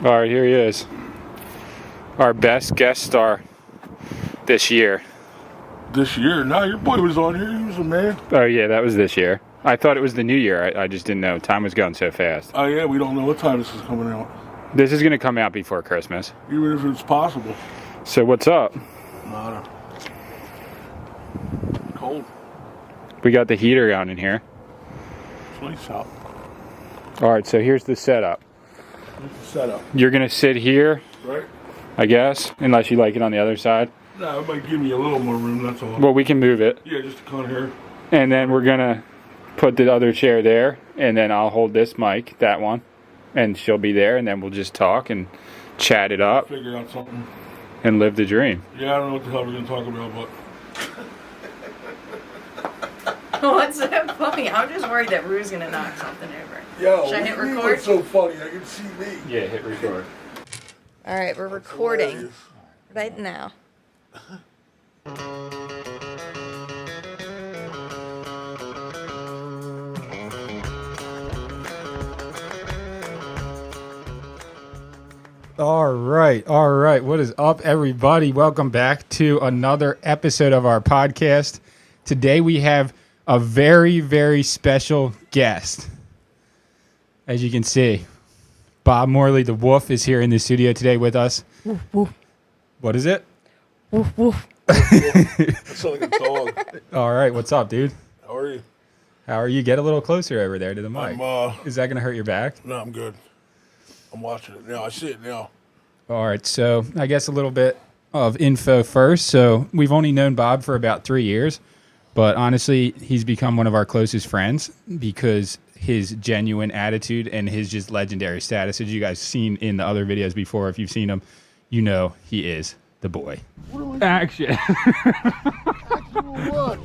All right, here he is. Our best guest star this year. This year? No, your boy was on here. He was a man. Oh, yeah, that was this year. I thought it was the new year. I just didn't know. Time was going so fast. Oh, yeah, we don't know what time this is coming out. This is going to come out before Christmas. Even if it's possible. So what's up? Nada. Cold. We got the heater on in here. It's nice out. All right, so here's the setup. Here's the setup. You're going to sit here, Right? I guess, unless you like it on the other side. No, it might give me a little more room, that's all. Well, we can move it. Yeah, just to come here. And then we're going to put the other chair there, and then I'll hold this mic, that one, and she'll be there, and then we'll just talk and chat it up Figure out something. and live the dream. Yeah, I don't know what the hell we're going to talk about, but... What's so funny? I'm just worried that Rue's gonna knock something over. Yo, Should I hit record? what's so funny? I can see me. Yeah, hit record. All right, we're recording right now. All right. What is up, everybody? Welcome back to another episode of our podcast. Today we have a very, very special guest. As you can see, Bob Morley, the wolf, is here in the studio today with us. Woof, woof. What is it? Woof, woof. That's like a dog. All right. What's up, dude? How are you? How are you? Get a little closer over there to the mic. I'm, Is that going to hurt your back? No, I'm good. I'm watching it now. I see it now. All right, so I guess a little bit of info first. So we've only known Bob for about 3 years, but honestly, he's become one of our closest friends because his genuine attitude and his just legendary status, as you guys seen in the other videos before, if you've seen him, you know he is the boy. Action. What?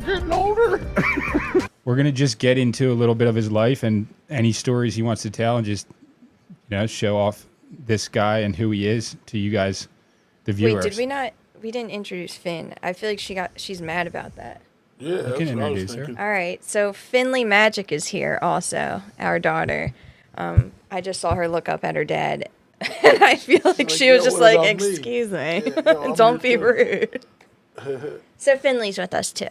Getting older. We're going to just get into a little bit of his life and any stories he wants to tell and just, show off this guy and who he is to you guys, the viewers. Wait, did we not? We didn't introduce Finn. I feel like she's mad about that. Yeah, that's can what I was introduce her. thinking. All right, so Finley Magic is here also, our daughter. I just saw her look up at her dad, and I feel like she was "Yeah, just what like, about me?" "Excuse me, Yeah, no, I'm don't be here too. rude." So Finley's with us too.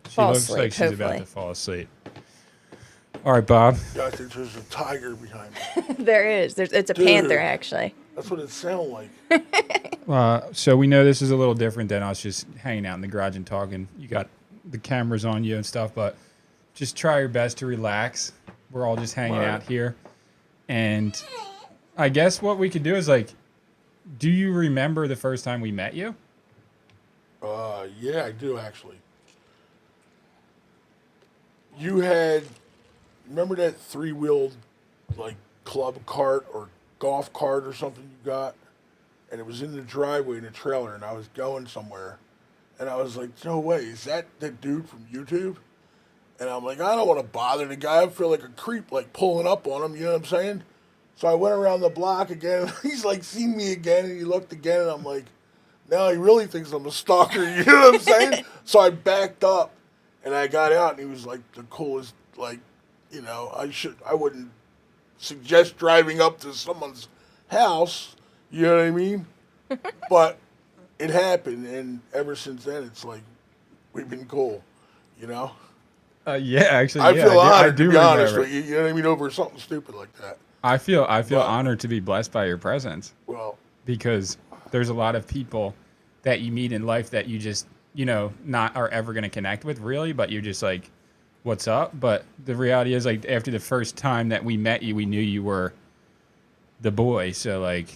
She Fall looks asleep, like she's about hopefully. to fall asleep. All right, Bob. Yeah, I think there's a tiger behind me. There is. It's a Dude. panther actually. That's what it sounds like. So we know this is a little different than us just hanging out in the garage and talking. You got the cameras on you and stuff, but just try your best to relax. We're all just hanging Right. out here. And I guess what we could do is do you remember the first time we met you? Yeah, I do actually. You had, remember that three-wheeled, club cart or golf cart or something you got? And it was in the driveway in a trailer, and I was going somewhere. And I was like, no way, is that the dude from YouTube? And I'm like, I don't want to bother the guy. I feel like a creep, pulling up on him, you know what I'm saying? So I went around the block again, and he's seen me again, and he looked again, and I'm like, now he really thinks I'm a stalker, you know what I'm saying? So I backed up, and I got out, and he was the coolest, I wouldn't suggest driving up to someone's house, you know what I mean? But it happened, and ever since then, it's we've been cool, you know? Yeah, actually, I feel honored, do to be honest remember. with you, you know what I mean, over something stupid like that. I feel honored to be blessed by your presence Well, because there's a lot of people that you meet in life that you just, not are ever going to connect with really, but you're just what's up? But the reality is after the first time that we met you, we knew you were the boy. So I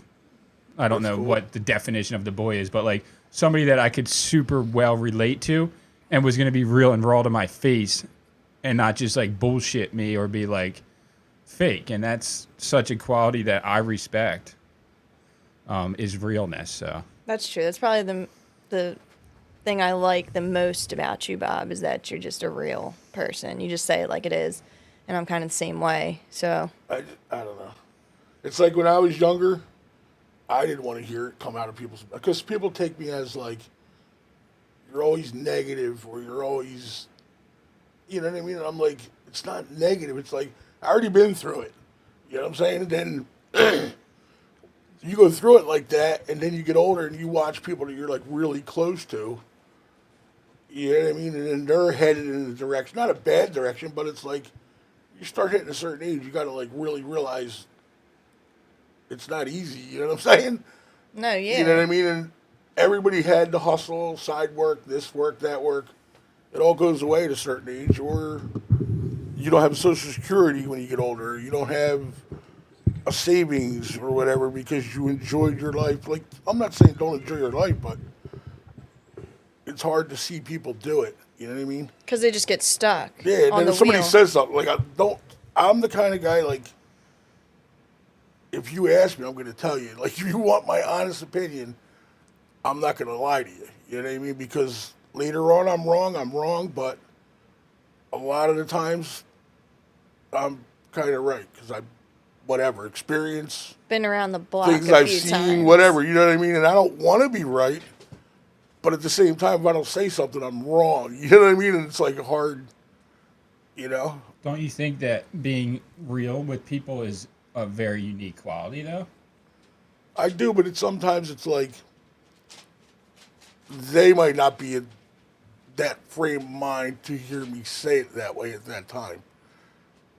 don't know what the definition of the boy is, but somebody that I could super well relate to and was going to be real and raw to my face and not just bullshit me or be fake, and that's such a quality that I respect. Is realness. So That's true. That's probably the thing I like the most about you, Bob, is that you're just a real person. You just say it like it is, and I'm kind of the same way. So I don't know. It's like when I was younger, I didn't want to hear it come out of people's, because people take me as like, you're always negative, or you're always, you know what I mean? And I'm like, it's not negative. It's like, I already been through it. You know what I'm saying? And then you go through it like that, and then you get older and you watch people that you're like really close to. You know what I mean? And then they're headed in a direction, not a bad direction, but it's like, you start hitting a certain age, you got to like really realize it's not easy. You know what I'm saying? no, yeah. You know what I mean? And everybody had to hustle, side work, this work, that work. It all goes away at a certain age, or you don't have Social Security when you get older. You don't have a savings or whatever because you enjoyed your life. Like, I'm not saying don't enjoy your life, but it's hard to see people do it. You know what I mean? Because they just get stuck Yeah, and on then the if somebody wheel. says something, like, I'm the kind of guy, like, if you ask me, I'm going to tell you. Like, if you want my honest opinion, I'm not going to lie to you. You know what I mean? Because later on, I'm wrong, but a lot of the times, I'm kind of right. Because whatever, experience, Been around the block things a I've few seen, times. whatever, you know what I mean? And I don't want to be right, but at the same time, if I don't say something, I'm wrong. You know what I mean? And it's like hard, you know? don't you think that being real with people is a very unique quality, though? I do, but sometimes it's like they might not be in that frame of mind to hear me say it that way at that time.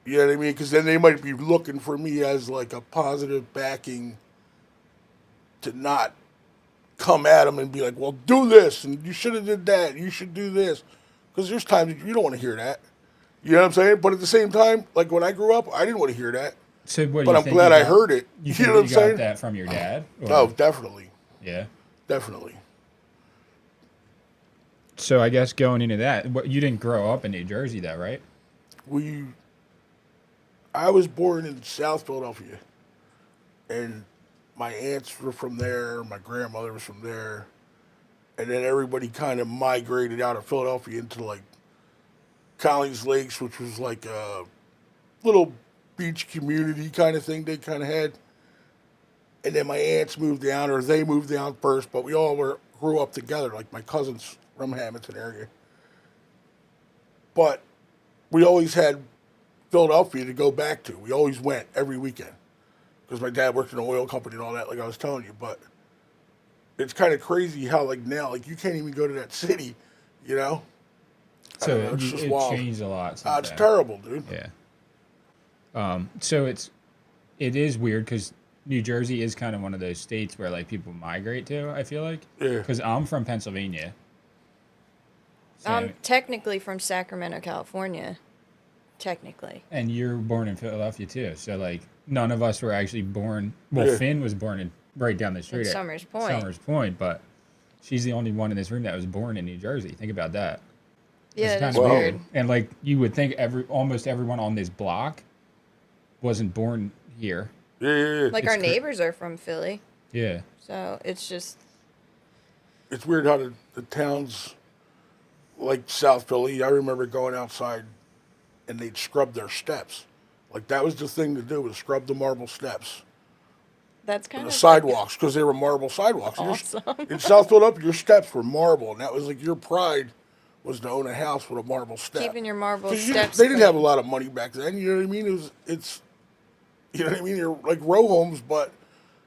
You know what I mean? Because then they might be looking for me as like a positive backing to not come at them and be like, "Well, do this, and you should have did that. You should do this." Because there's times you don't want to hear that. You know what I'm saying? But at the same time, like when I grew up, I didn't want to hear that. So what do But you I'm think glad you I got? heard it. You You think know that what I'm you got saying? that from your dad? Or, Oh, definitely, yeah. definitely. So I guess going into that, you didn't grow up in New Jersey, though, right? We, I was born in South Philadelphia, and my aunts were from there. My grandmother was from there, and then everybody kind of migrated out of Philadelphia into like Collins Lakes, which was like a little beach community kind of thing they kind of had. And then my aunts moved down, or they moved down first, but we all grew up together, like my cousins from Hamilton area. But we always had Philadelphia to go back to. We always went every weekend because my dad worked in an oil company and all that, like I was telling you. But it's kind of crazy how like now, like you can't even go to that city, you know? I So don't know, it's just it wild. changed a lot since It's then. terrible, dude. Yeah. So it is weird because New Jersey is kind of one of those states where like people migrate to. I feel like Yeah. because I'm from Pennsylvania. I'm So, technically from Sacramento, California. Technically. and you're born in Philadelphia too. So like none of us were actually born. Well, Yeah. Finn was born in right down the street In at Somers Point. Somers Point, but she's the only one in this room that was born in New Jersey. Think about that. Yeah, It's that's kind of Wow. weird. And like you would think almost everyone on this block wasn't born here. Yeah. Like It's our neighbors are from Philly. Yeah. So it's just It's weird how the towns like South Philly, I remember going outside and they'd scrub their steps. Like that was the thing to do, was scrub the marble steps that's and kind the of sidewalks because they were marble sidewalks. awesome. In South Philadelphia, your steps were marble, and that was like your pride was to own a house with a marble step. Keeping your marble 'Cause steps they didn't have a clean. lot of money back then. You know what I mean? It's you know what I mean. You're like row homes, but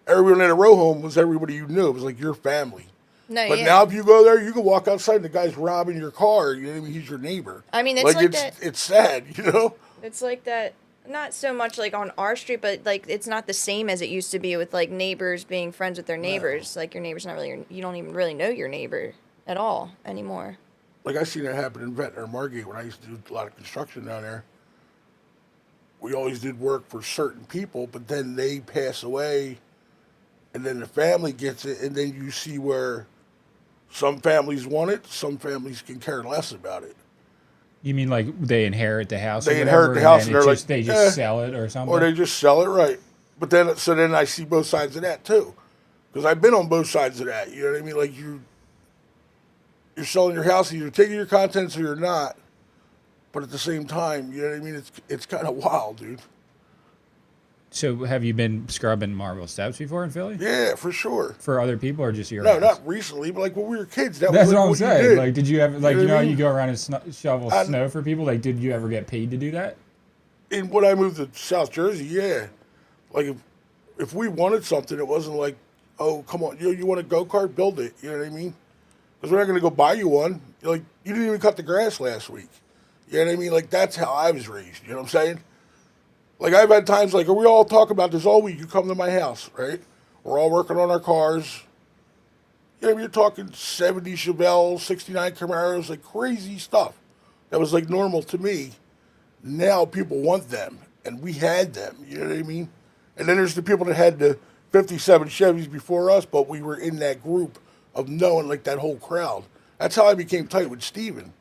everyone in a row home was everybody you knew. It was like your family. No, But yeah. now if you go there, you can walk outside and the guy's robbing your car. You know what I mean? He's your neighbor. I mean, it's like that- it's sad, you know? It's like that, not so much like on our street, but like it's not the same as it used to be with like neighbors being friends with their neighbors. Like your neighbor's not really, you don't even really know your neighbor at all anymore. Like I seen that happen in Ventnor Margate when I used to do a lot of construction down there. We always did work for certain people, but then they pass away and then the family gets it, and then you see where some families want it, some families can care less about it. You mean like they inherit the house? They or inherit whatever, the house and and they're just, like, they just sell it or something. or they just sell it, right? But then, so then I see both sides of that too, because I've been on both sides of that. You know what I mean? Like you're selling your house, either taking your contents or you're not. But at the same time, you know what I mean? It's kind of wild, dude. So have you been scrubbing marble steps before in Philly Yeah, for sure. for other people or just your No, house? not recently, but like when we were kids, that That's was like what I'm what you saying. did. Like, did you ever, like, know you know, what I how you mean? go around and shovel I- snow for people? Like, did you ever get paid to do that? And when I moved to South Jersey, yeah, like if we wanted something, it wasn't like, oh, come on, you want a go kart, build it. You know what I mean? Because we're not going to go buy you one. You're like, you didn't even cut the grass last week. You know what I mean? Like that's how I was raised. You know what I'm saying? Like I've had times like we all talk about this all week. You come to my house, right? We're all working on our cars. You know, you're talking 70 Chevelles, 69 Camaros, like crazy stuff. That was like normal to me. Now people want them, and we had them. You know what I mean? And then there's the people that had the 57 Chevys before us, but we were in that group of knowing like that whole crowd. That's how I became tight with Steven.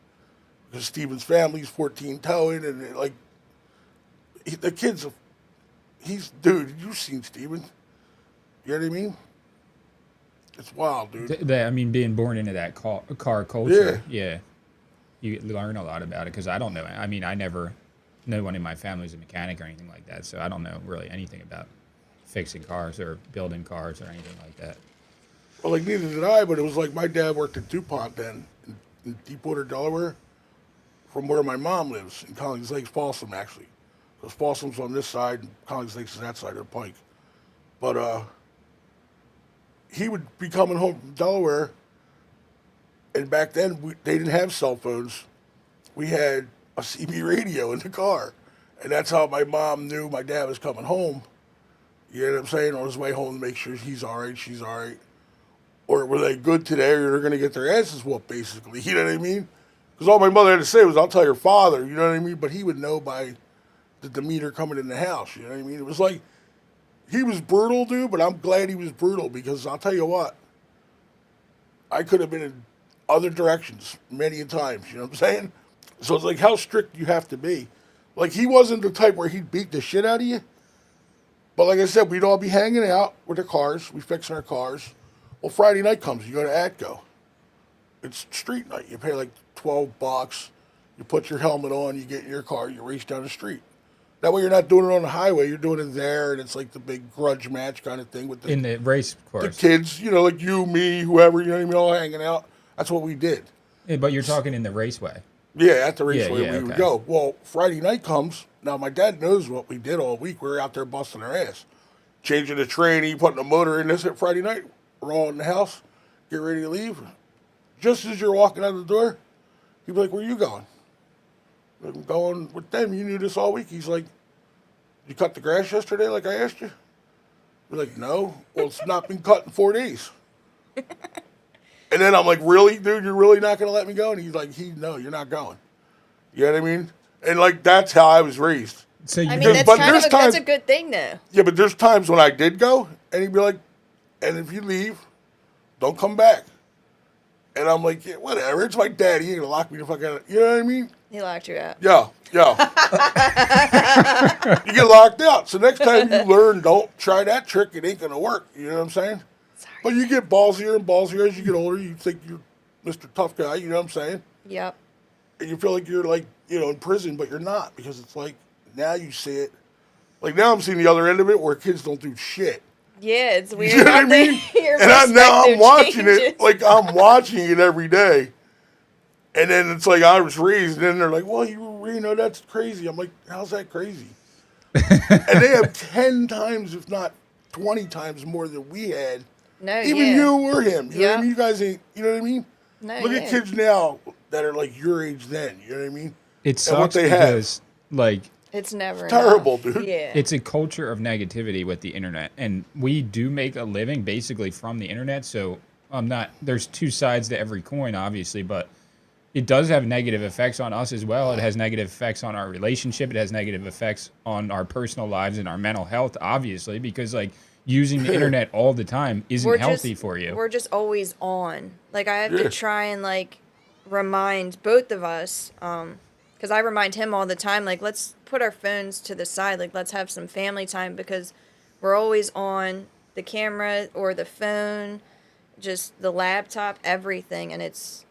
Because Steven's family's 14 towing, and like the kids, dude. You've seen Steven? You know what I mean? It's wild, dude. I mean, being born into that car culture, yeah, you learn a lot about it because I don't know. I mean, I never, no one in my family is a mechanic or anything like that, so I don't know really anything about fixing cars or building cars or anything like that. Well, like neither did I, but it was like my dad worked at DuPont then in Deepwater, Delaware, from where my mom lives in Collins Lakes, Folsom actually, because Folsom's on this side and Collins Lakes is that side of the pike. But he would be coming home from Delaware, and back then they didn't have cell phones. We had a CB radio in the car, and that's how my mom knew my dad was coming home. You know what I'm saying? On his way home to make sure he's all right, she's all right. Or were they good today, or they're going to get their asses whooped, basically. You know what I mean? Because all my mother had to say was, I'll tell your father, you know what I mean? But he would know by the demeanor coming in the house, you know what I mean? It was like, he was brutal, dude, but I'm glad he was brutal because I'll tell you what, I could have been in other directions many a times, you know what I'm saying? So it's like, how strict do you have to be? Like, he wasn't the type where he'd beat the shit out of you. But like I said, we'd all be hanging out with our cars. We fixing our cars. Well, Friday night comes, you go to Atco. It's street night. You pay like $12. You put your helmet on, you get in your car, you race down the street. That way you're not doing it on the highway, you're doing it there, and it's like the big grudge match kind of thing with In the race the course. kids, you know, like you, me, whoever, you know what I mean, all hanging out. That's what we did. Yeah, but you're talking in the raceway. Yeah, at the raceway yeah, we would okay. go. Well, Friday night comes. Now, my dad knows what we did all week. We were out there busting our ass. Changing the tranny, putting the motor in this at Friday night. We're all in the house, get ready to leave. Just as you're walking out the door, he'd be like, where you going? I'm going with them. You knew this all week. He's like, you cut the grass yesterday like I asked you? We're like, no. Well, it's not been cut in 4 days. And then I'm like, really, dude? You're really not going to let me go? And he's like, no, you're not going. You know what I mean? And like, that's how I was raised. So you I mean, that's But kind of there's that's a times- good thing, though. Yeah, but there's times when I did go, and he'd be like, and if you leave, don't come back. And I'm like, yeah, whatever. It's my dad. He ain't gonna lock me the fuck out. You know what I mean? He locked you out. Yeah. You get locked out. So next time you learn, don't try that trick. It ain't gonna work. You know what I'm saying? Sorry. But you get ballsier and ballsier as you get older. You think you're Mr. Tough Guy. You know what I'm saying? Yep. And you feel like you're like, you know, in prison, but you're not, because it's like, now you see it. Like now I'm seeing the other end of it where kids don't do shit. Yeah, it's weird. You know what I how they- mean? your And now I'm perspective watching it, changes. like I'm watching it every day. And then it's like I was raised, and then they're like, well, you know, that's crazy. I'm like, how's that crazy? And they have 10 times, if not 20 times more than we had. No, Even yeah. you or him. You know what I Yeah. mean? You guys ain't, you know what I mean? No, Look yeah. at kids now that are like your age then. You know what I mean? it And what sucks they have. because like It's never terrible, enough. dude. Yeah. it's a culture of negativity with the internet, and we do make a living basically from the internet. So I'm not. There's two sides to every coin, obviously, but it does have negative effects on us as well. It has negative effects on our relationship. It has negative effects on our personal lives and our mental health, obviously, because like using the internet all the time isn't healthy for you. We're just always on. Like I have Yeah. to try and like remind both of us, Because I remind him all the time, like, let's put our phones to the side. Like, let's have some family time because we're always on the camera or the phone, just the laptop, everything. And it's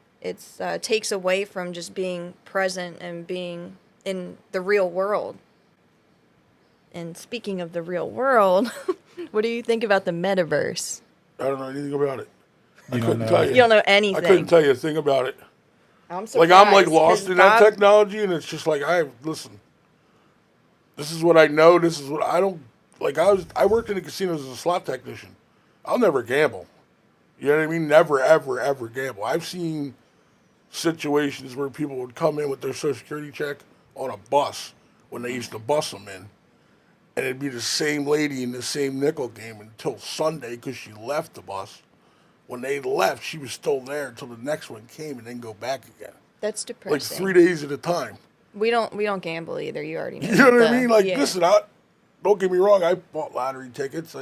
takes away from just being present and being in the real world. And speaking of the real world, what do you think about the metaverse? I don't know anything about it. You I don't couldn't know. tell you. You don't know I anything. couldn't tell you a thing about it. I'm Like, I'm like surprised, lost 'cause in that Bob- technology, and it's just like, listen, this is what I know. This is what I don't like. I worked in the casinos as a slot technician. I'll never gamble. You know what I mean? Never, ever, ever gamble. I've seen situations where people would come in with their social security check on a bus when they used to bus them in, and it'd be the same lady in the same nickel game until Sunday because she left the bus. When they left, she was still there until the next one came and then go back again. That's Like depressing. 3 days at a time. We don't gamble either. You already know. You know what I the- mean? Like, yeah. listen, don't get me wrong. I bought lottery tickets,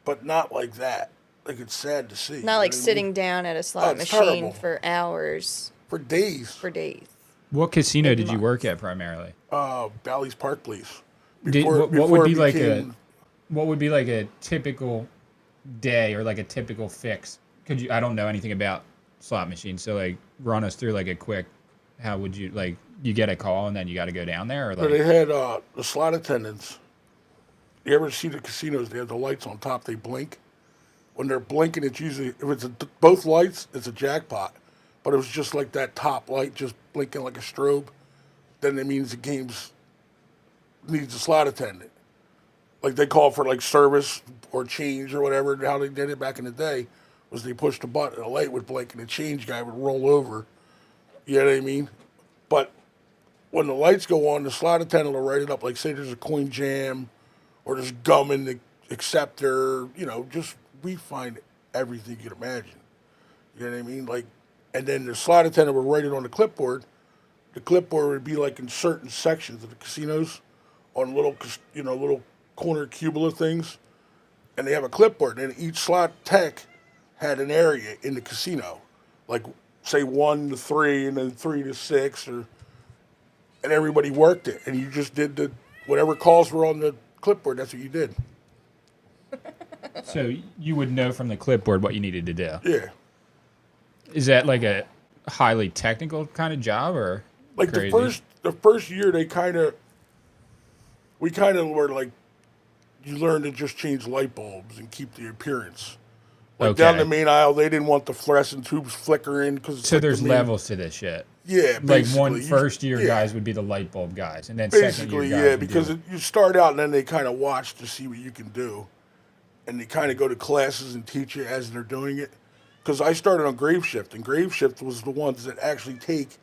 but not like that. Like, it's sad to see. you know Not like what I mean? sitting down at a slot it's machine terrible. for hours, For days. for days. What casino did you work at primarily? Bally's Park Place. What would be it like became- what would be like a typical day or like a typical fix? I don't know anything about slot machines, so like run us through like a quick. How would you like? You get a call and then you got to go down there, or So they like had the slot attendants. You ever see the casinos? They have the lights on top. They blink. When they're blinking, it's usually if it's both lights, it's a jackpot. But it was just like that top light just blinking like a strobe. Then that means the game's needs a slot attendant. Like they call for like service or change or whatever. How they did it back in the day was they pushed a button, and a light would blink, and the change guy would roll over. You know what I mean? But when the lights go on, the slot attendant will write it up. Like say there's a coin jam, or there's gum in the acceptor. Just we find everything you can imagine. You know what I mean? Like, and then the slot attendant would write it on the clipboard. The clipboard would be like in certain sections of the casinos, on little corner cubular things, and they have a clipboard. And each slot tech had an area in the casino, like say 1 to 3, and then 3 to 6, and everybody worked it, and you just did whatever calls were on the clipboard. That's what you did. so you would know from the clipboard what you needed to do. Yeah. Is that like a highly technical kind of job or Like crazy? the first year, we kind of were like, you learn to just change light bulbs and keep the appearance. Like down Okay. the main aisle, they didn't want the fluorescent tubes flickering because So there's levels to this shit. Yeah, Like basically. one first year Yeah. guys would be the light bulb guys, and then second Basically, year guys yeah, would because do you start out and then they kind of watch to see what you can do, and they kind of go to classes and teach you as they're doing it. Because I started on Grave Shift, and Grave Shift was the ones that actually take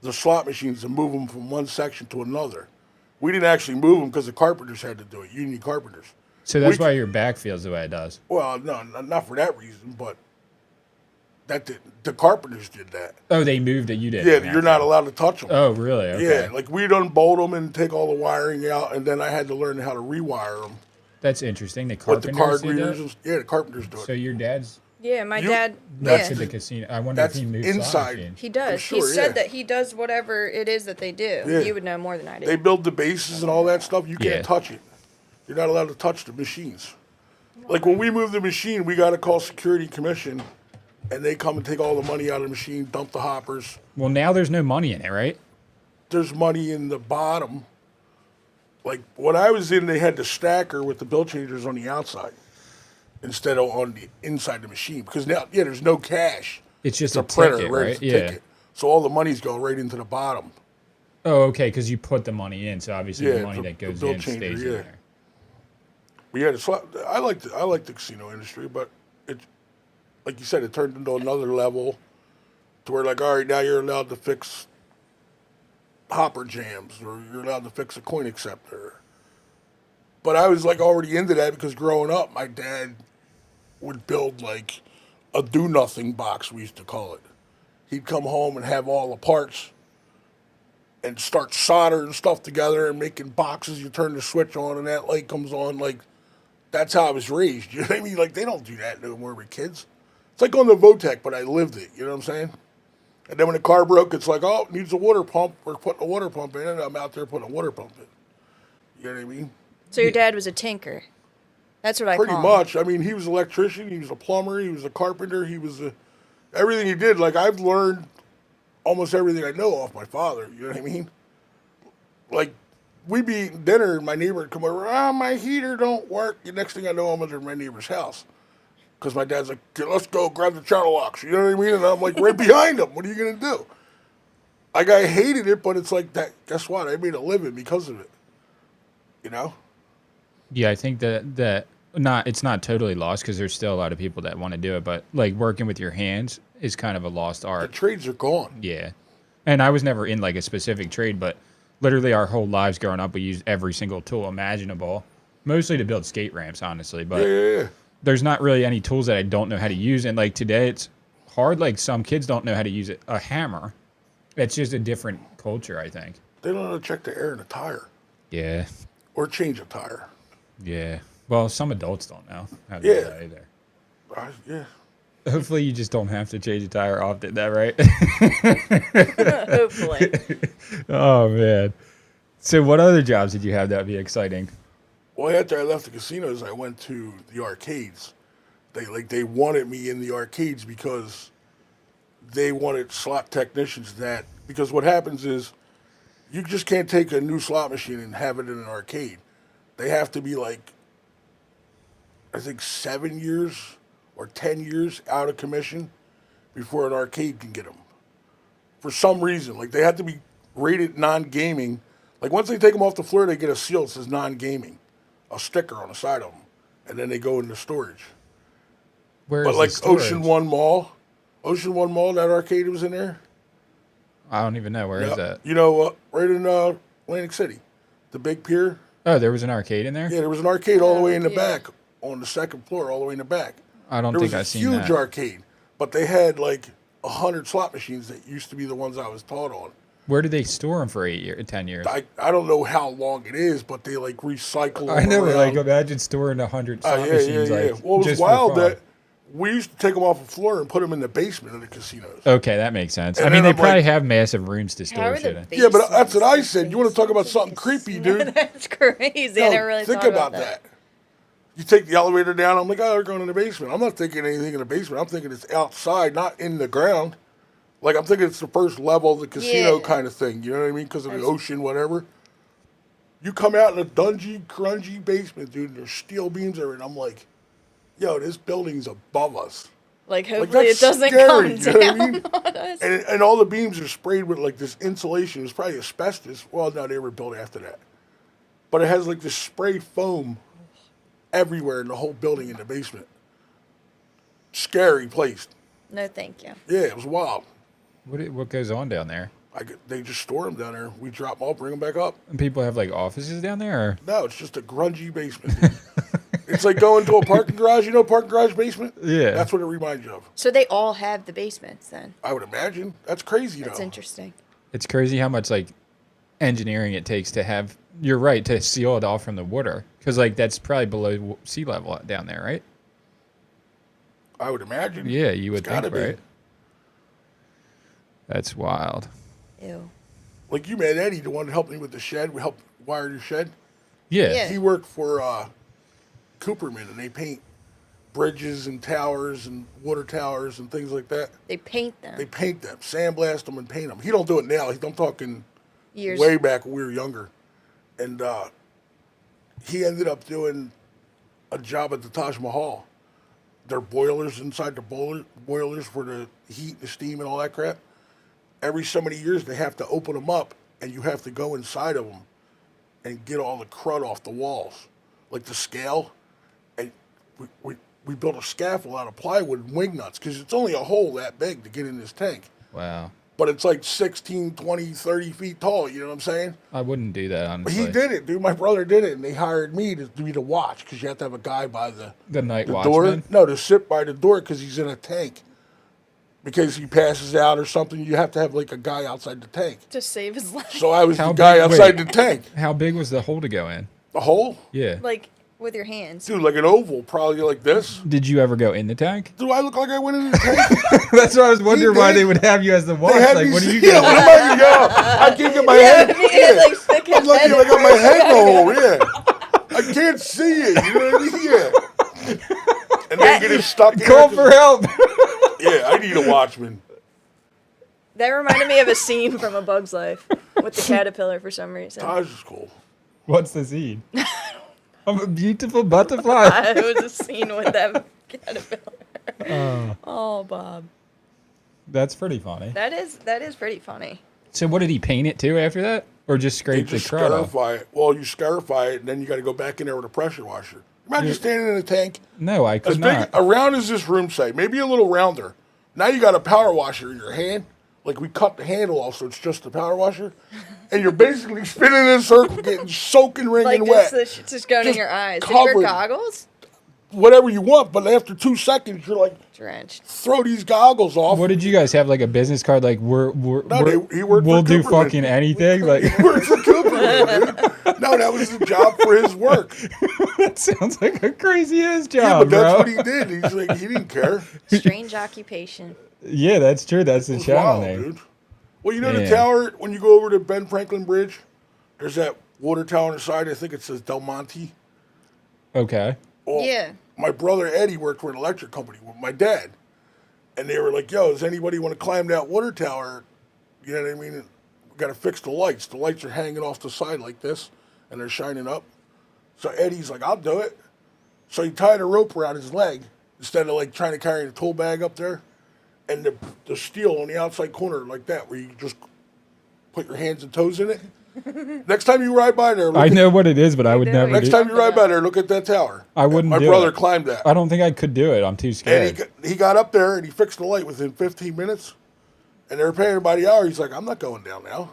the slot machines and move them from one section to another. We didn't actually move them because the carpenters had to do it, union carpenters. So that's we- why your back feels the way it does. Well, no, not for that reason, but the carpenters did that. Oh, they moved it. You did. Yeah, you're not allowed to touch them. Oh, really? Okay. Yeah, like we'd unbolt them and take all the wiring out, and then I had to learn how to rewire them. That's interesting. The With the carpenters card did readers, that? yeah, the carpenters do it. So your dad's Yeah, my You- dad. next Yeah, to the casino. I wonder if That's he moved slot inside. machines. he does. sure, he said yeah. that he does whatever it is that they do. Yeah. You would know more than I do. They build the bases and all that stuff. You can't Yeah. touch it. You're not allowed to touch the machines. Like when we move the machine, we got to call security commission, and they come and take all the money out of the machine, dump the hoppers. Well, now there's no money in it, right? There's money in the bottom. Like when I was in, they had the stacker with the bill changers on the outside instead of on the inside the machine. Because now, yeah, there's no cash. It's just It's a a printer, ticket, right? right? It's a Yeah. ticket. So all the money's going right into the bottom. Oh, okay, because you put the money in, so obviously Yeah, the money the- that the goes bill in changer, stays yeah. in there. We had I like the casino industry, but it, like you said, it turned into another level to where like, all right, now you're allowed to fix hopper jams, or you're allowed to fix a coin acceptor. But I was like already into that because growing up, my dad would build like a do nothing box, we used to call it. He'd come home and have all the parts and start soldering stuff together and making boxes. You turn the switch on and that light comes on. Like, that's how I was raised. You know what I mean? Like, they don't do that no more with kids. It's like on the Votech, but I lived it. You know what I'm saying? And then when the car broke, it's like, oh, it needs a water pump. We're putting a water pump in, and I'm out there putting a water pump in. You know what I mean? So your dad was a tinker. That's what I Pretty call him. much. I mean, he was an electrician. He was a plumber. He was a carpenter. He was everything he did. Like, I've learned almost everything I know off my father. You know what I mean? Like, we'd be eating dinner, and my neighbor would come over. My heater don't work. The next thing I know, I'm under my neighbor's house. Because my dad's like, "Okay, let's go grab the channel locks." You know what I mean? And I'm like right behind him. What are you going to do? Like, I hated it, but it's like that. Guess what? I made a living because of it. You know? Yeah, I think that it's not totally lost because there's still a lot of people that want to do it, but like working with your hands is kind of a lost The art. trades are gone. Yeah. And I was never in like a specific trade, but literally our whole lives growing up, we used every single tool imaginable, mostly to build skate ramps, honestly. But Yeah. there's not really any tools that I don't know how to use. And like today, it's hard. Like some kids don't know how to use a hammer. It's just a different culture, I think. They don't know how to check the air in a tire Yeah. or change a tire. Yeah. Well, some adults don't know how to Yeah. do that either. Yeah. Hopefully, you just don't have to change a tire often. That right? Hopefully. Oh man. So, what other jobs did you have that would be exciting? Well, after I left the casinos, I went to the arcades. They wanted me in the arcades because they wanted slot technicians because what happens is you just can't take a new slot machine and have it in an arcade. They have to be like, I think 7 years or 10 years out of commission before an arcade can get them. For some reason, like they have to be rated non-gaming. Like once they take them off the floor, they get a seal that says non-gaming, a sticker on the side of them, and then they go into storage. Where But is like the storage? Ocean One Mall, that arcade was in there. I don't even know where is that. You know, right in Atlantic City, the big pier. Oh, there was an arcade in there. Yeah, there was an arcade all the way in the Yeah. back, on the second floor, all the way in the back. I don't There think was I've a seen huge that. arcade, but they had like 100 slot machines that used to be the ones I was taught on. Where did they store them for 10 years? I don't know how long it is, but they like recycle. I them know, but like around. imagine storing 100 slot Yeah. machines. Like, Well, it was just for wild fun. that we used to take them off the floor and put them in the basement of the casinos. Okay, that makes sense. And I mean, then they I'm probably like- have massive rooms to How store are shit the in. Yeah, but that's what I basements said. You want to talk about something basements? creepy, dude? That's crazy. I No, never really think thought about that. You take the elevator down. I'm like, oh, they're going in the basement. I'm not thinking anything in the basement. I'm thinking it's outside, not in the ground. Like I'm thinking it's the first level of the casino Yeah. kind of thing. You know what I mean? Because of the That's- ocean, whatever. You come out in a dungy, grungy basement, dude. And there's steel beams there, and I'm like, yo, this building's above us. Like, Like hopefully that's it doesn't scary. come You know what I down mean? on us. And all the beams are sprayed with like this insulation. It was probably asbestos. Well, no, they were built after that. But it has like this spray foam everywhere in the whole building in the basement. Scary place. No, thank you. Yeah, it was wild. What goes on down there? They just store them down there. We drop them off, bring them back up. And people have like offices down there? Or? No, it's just a grungy basement. It's like going to a parking garage. You know, parking garage basement. Yeah. That's what it reminds you of. So they all have the basements then. I would imagine. That's crazy, That's though. interesting. It's crazy how much like engineering it takes to have. You're right, to seal it off from the water, because like that's probably below sea level down there, right? I would imagine. Yeah, you would It's gotta think, be. right? That's wild. Ew. Like you met Eddie, the one that helped me with the shed. We helped wire your shed. Yeah. Yeah. He worked for Cooperman, and they paint bridges and towers and water towers and things like that. They paint them. They paint them, sandblast them, and paint them. He don't do it now. I'm talking Years. way back when we were younger. And he ended up doing a job at the Taj Mahal. Their boilers inside the boilers for the heat and the steam and all that crap. Every so many years, they have to open them up, and you have to go inside of them and get all the crud off the walls, like the scale. And we built a scaffold out of plywood and wing nuts because it's only a hole that big to get in this tank. Wow. But it's like 16, 20, 30 feet tall, you know what I'm saying? I wouldn't do that, But honestly. he did it, dude. My brother did it, and they hired me to be the watch because you have to have a guy by The night the watchman? door. No, to sit by the door because he's in a tank. Because he passes out or something, you have to have like a guy outside the tank. To save his life. So I was How the guy big- outside wait. the tank. How big was the hole to go in? The hole? Yeah. Like, with your hands? Dude, like an oval, probably like this. Did you ever go in the tank? Do I look like I went in the tank? That's why I was wondering why did. they would have you as the watch. They had Like, me what are you yeah, gonna what am I gonna go? I can't get my head. Like stick his I'm lucky head I got in. my head in the hole, yeah. I can't see it, you know what I mean? Yeah. And then get it stuck in call there, for help? yeah, I need a watchman. That reminded me of a scene from A Bug's Life with the caterpillar for some reason. Taj is cool. What's the scene? I'm a beautiful butterfly. It was a scene with that caterpillar. Oh, Bob. That's pretty funny. That is pretty funny. So what did he paint it to after that, or just They scrape the just crud off? scarify it. Well, you scarify it, and then you got to go back in there with a pressure washer. Imagine standing in a tank No, I as could big not. around as this room say, maybe a little rounder. Now you got a power washer in your hand. Like we cut the handle off, so it's just the power washer, and you're basically spinning in a circle, getting soaking, Like wringing wet. just going in Just your eyes. Did you wear covered. goggles? Whatever you want, but after 2 seconds, you're like, Drenched. throw these goggles off. What did you guys have, like a business card? Like he worked we'll for do Cooperman. fucking anything. Like He worked for Cooperman, dude. No, that was the job for his work. that sounds like a crazy ass job, Yeah, but that's bro. what he did. He's like, he didn't care. Strange occupation. Yeah, that's true. That's the It was channel wild, name. dude. Well, you know the Yeah. tower, when you go over to Ben Franklin Bridge, there's that water tower on the side. I think it says Del Monte. Okay. Well, Yeah. my brother Eddie worked for an electric company with my dad. And they were like, yo, does anybody want to climb that water tower? You know what I mean? We got to fix the lights. The lights are hanging off the side like this, and they're shining up. So Eddie's like, I'll do it. So he tied a rope around his leg instead of like trying to carry the tool bag up there. And the steel on the outside corner like that, where you just put your hands and toes in it. Next time you ride by there, I know what it is, but I would do never it. Next do time you ride by there, look at that tower. I wouldn't My do brother it. climbed that. I don't think I could do it. I'm too And scared. he got up there and he fixed the light within 15 minutes. And they were paying him by the hour. He's like, I'm not going down now.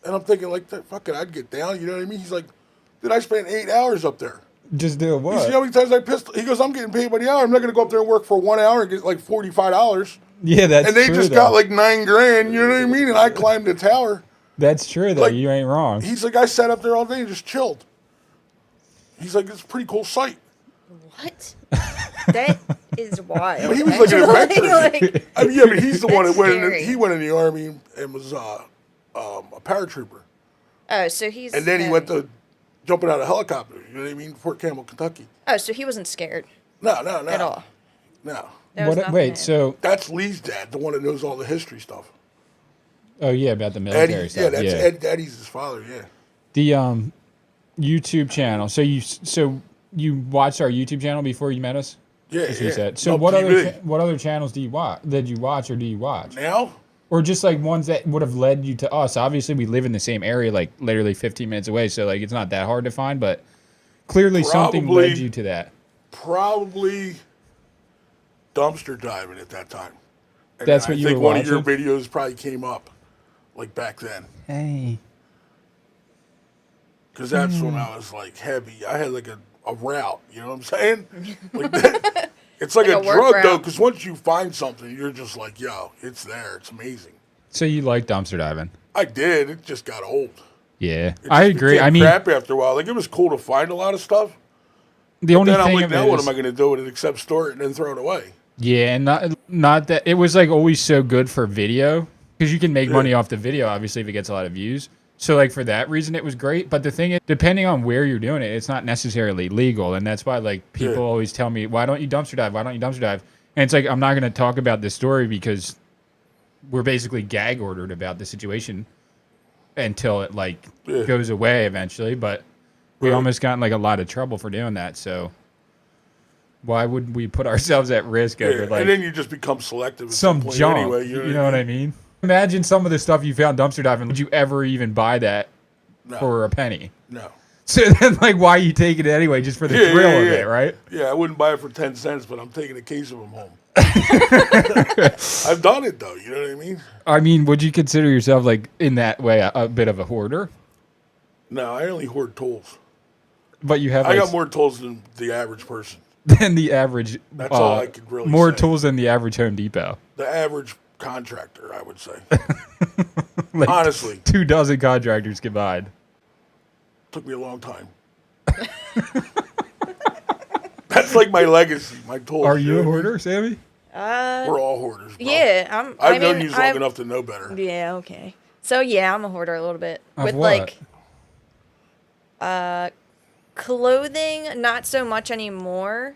And I'm thinking, like, fuck it, I'd get down. You know what I mean? He's like, dude, I spent 8 hours up there. Just do You what? see how many times I pissed? He goes, I'm getting paid by the hour. I'm not going to go up there and work for 1 hour and get like $45. Yeah, that's And they true. just though. got like $9,000. You know what I mean? And I climbed the tower. That's true, though. like- You ain't wrong. He's like, I sat up there all day and just chilled. He's like, it's a pretty cool sight. What? That is wild. But he was like an actually. adventurous. Like, I mean, yeah, but he's the one that That's went. scary. He went in the army and was a paratrooper, oh, so he's. and then he went to jumping out of helicopter. You know what I mean? Fort Campbell, Kentucky. Oh, so he wasn't scared No, at all. no. There was What, nothing wait, in it. so That's Lee's dad, the one that knows all the history stuff. oh yeah, about the military Eddie, stuff. yeah, that's Eddie's his father. Yeah. The YouTube channel. So you watched our YouTube channel before you met us? Yeah, That's what you yeah. said. So No, what TV. what other channels do you watch? Did you watch or do you watch? Now? Or just like ones that would have led you to us? Obviously, we live in the same area, like literally 15 minutes away, so like it's not that hard to find. But clearly, something Probably- led you to that. Probably dumpster diving at that time. And That's then what I you think were one of your watching? videos probably came up, like back then. Hey, Because that's when I was like heavy. I had like a route, you know what I'm saying? Like that. It's like, Like a a work drug though, route. because once you find something, you're just like, yo, it's there. It's amazing. so you like dumpster diving? I did. It just got old. Yeah, It I just agree. became I mean, crap after a while. Like it was cool to find a lot of stuff. the only Then I'm thing like, of now it what is- am I going to do with it except store it and then throw it away? Yeah, and not that it was like always so good for video because you can make money off the video, obviously, if it gets a lot of views. So like for that reason, it was great. But the thing is, depending on where you're doing it, it's not necessarily legal, and that's why like people Yeah. always tell me, "Why don't you dumpster dive? Why don't you dumpster dive?" And it's like I'm not going to talk about this story because we're basically gag ordered about the situation until it like Yeah. goes away eventually. But we Right. almost got in like a lot of trouble for doing that. So why would we put ourselves at risk over Yeah. like And then you just become selective at some point junk? anyway. You know what I mean? Imagine some of the stuff you found dumpster diving. Would you ever even buy that No. for a penny? No. So then, like, why you taking it anyway? Just for the Yeah, thrill yeah, of yeah. it, right? Yeah, I wouldn't buy it for 10 cents, but I'm taking a case of them home. I've done it though, you know what I mean? I mean, would you consider yourself like in that way a bit of a hoarder? No, I only hoard tools. But you have I like, got more tools than the average person. than the average. That's all I could really more say. tools than the average Home Depot. The average contractor, I would say. Like Honestly, 24 contractors combined. took me a long time. That's like my legacy. My toys. Are you a hoarder, Sammy? We're all hoarders, bro. Yeah, I've known you long enough to know better. Yeah, okay. So yeah, I'm a hoarder a little bit. Of with what? like clothing, not so much anymore.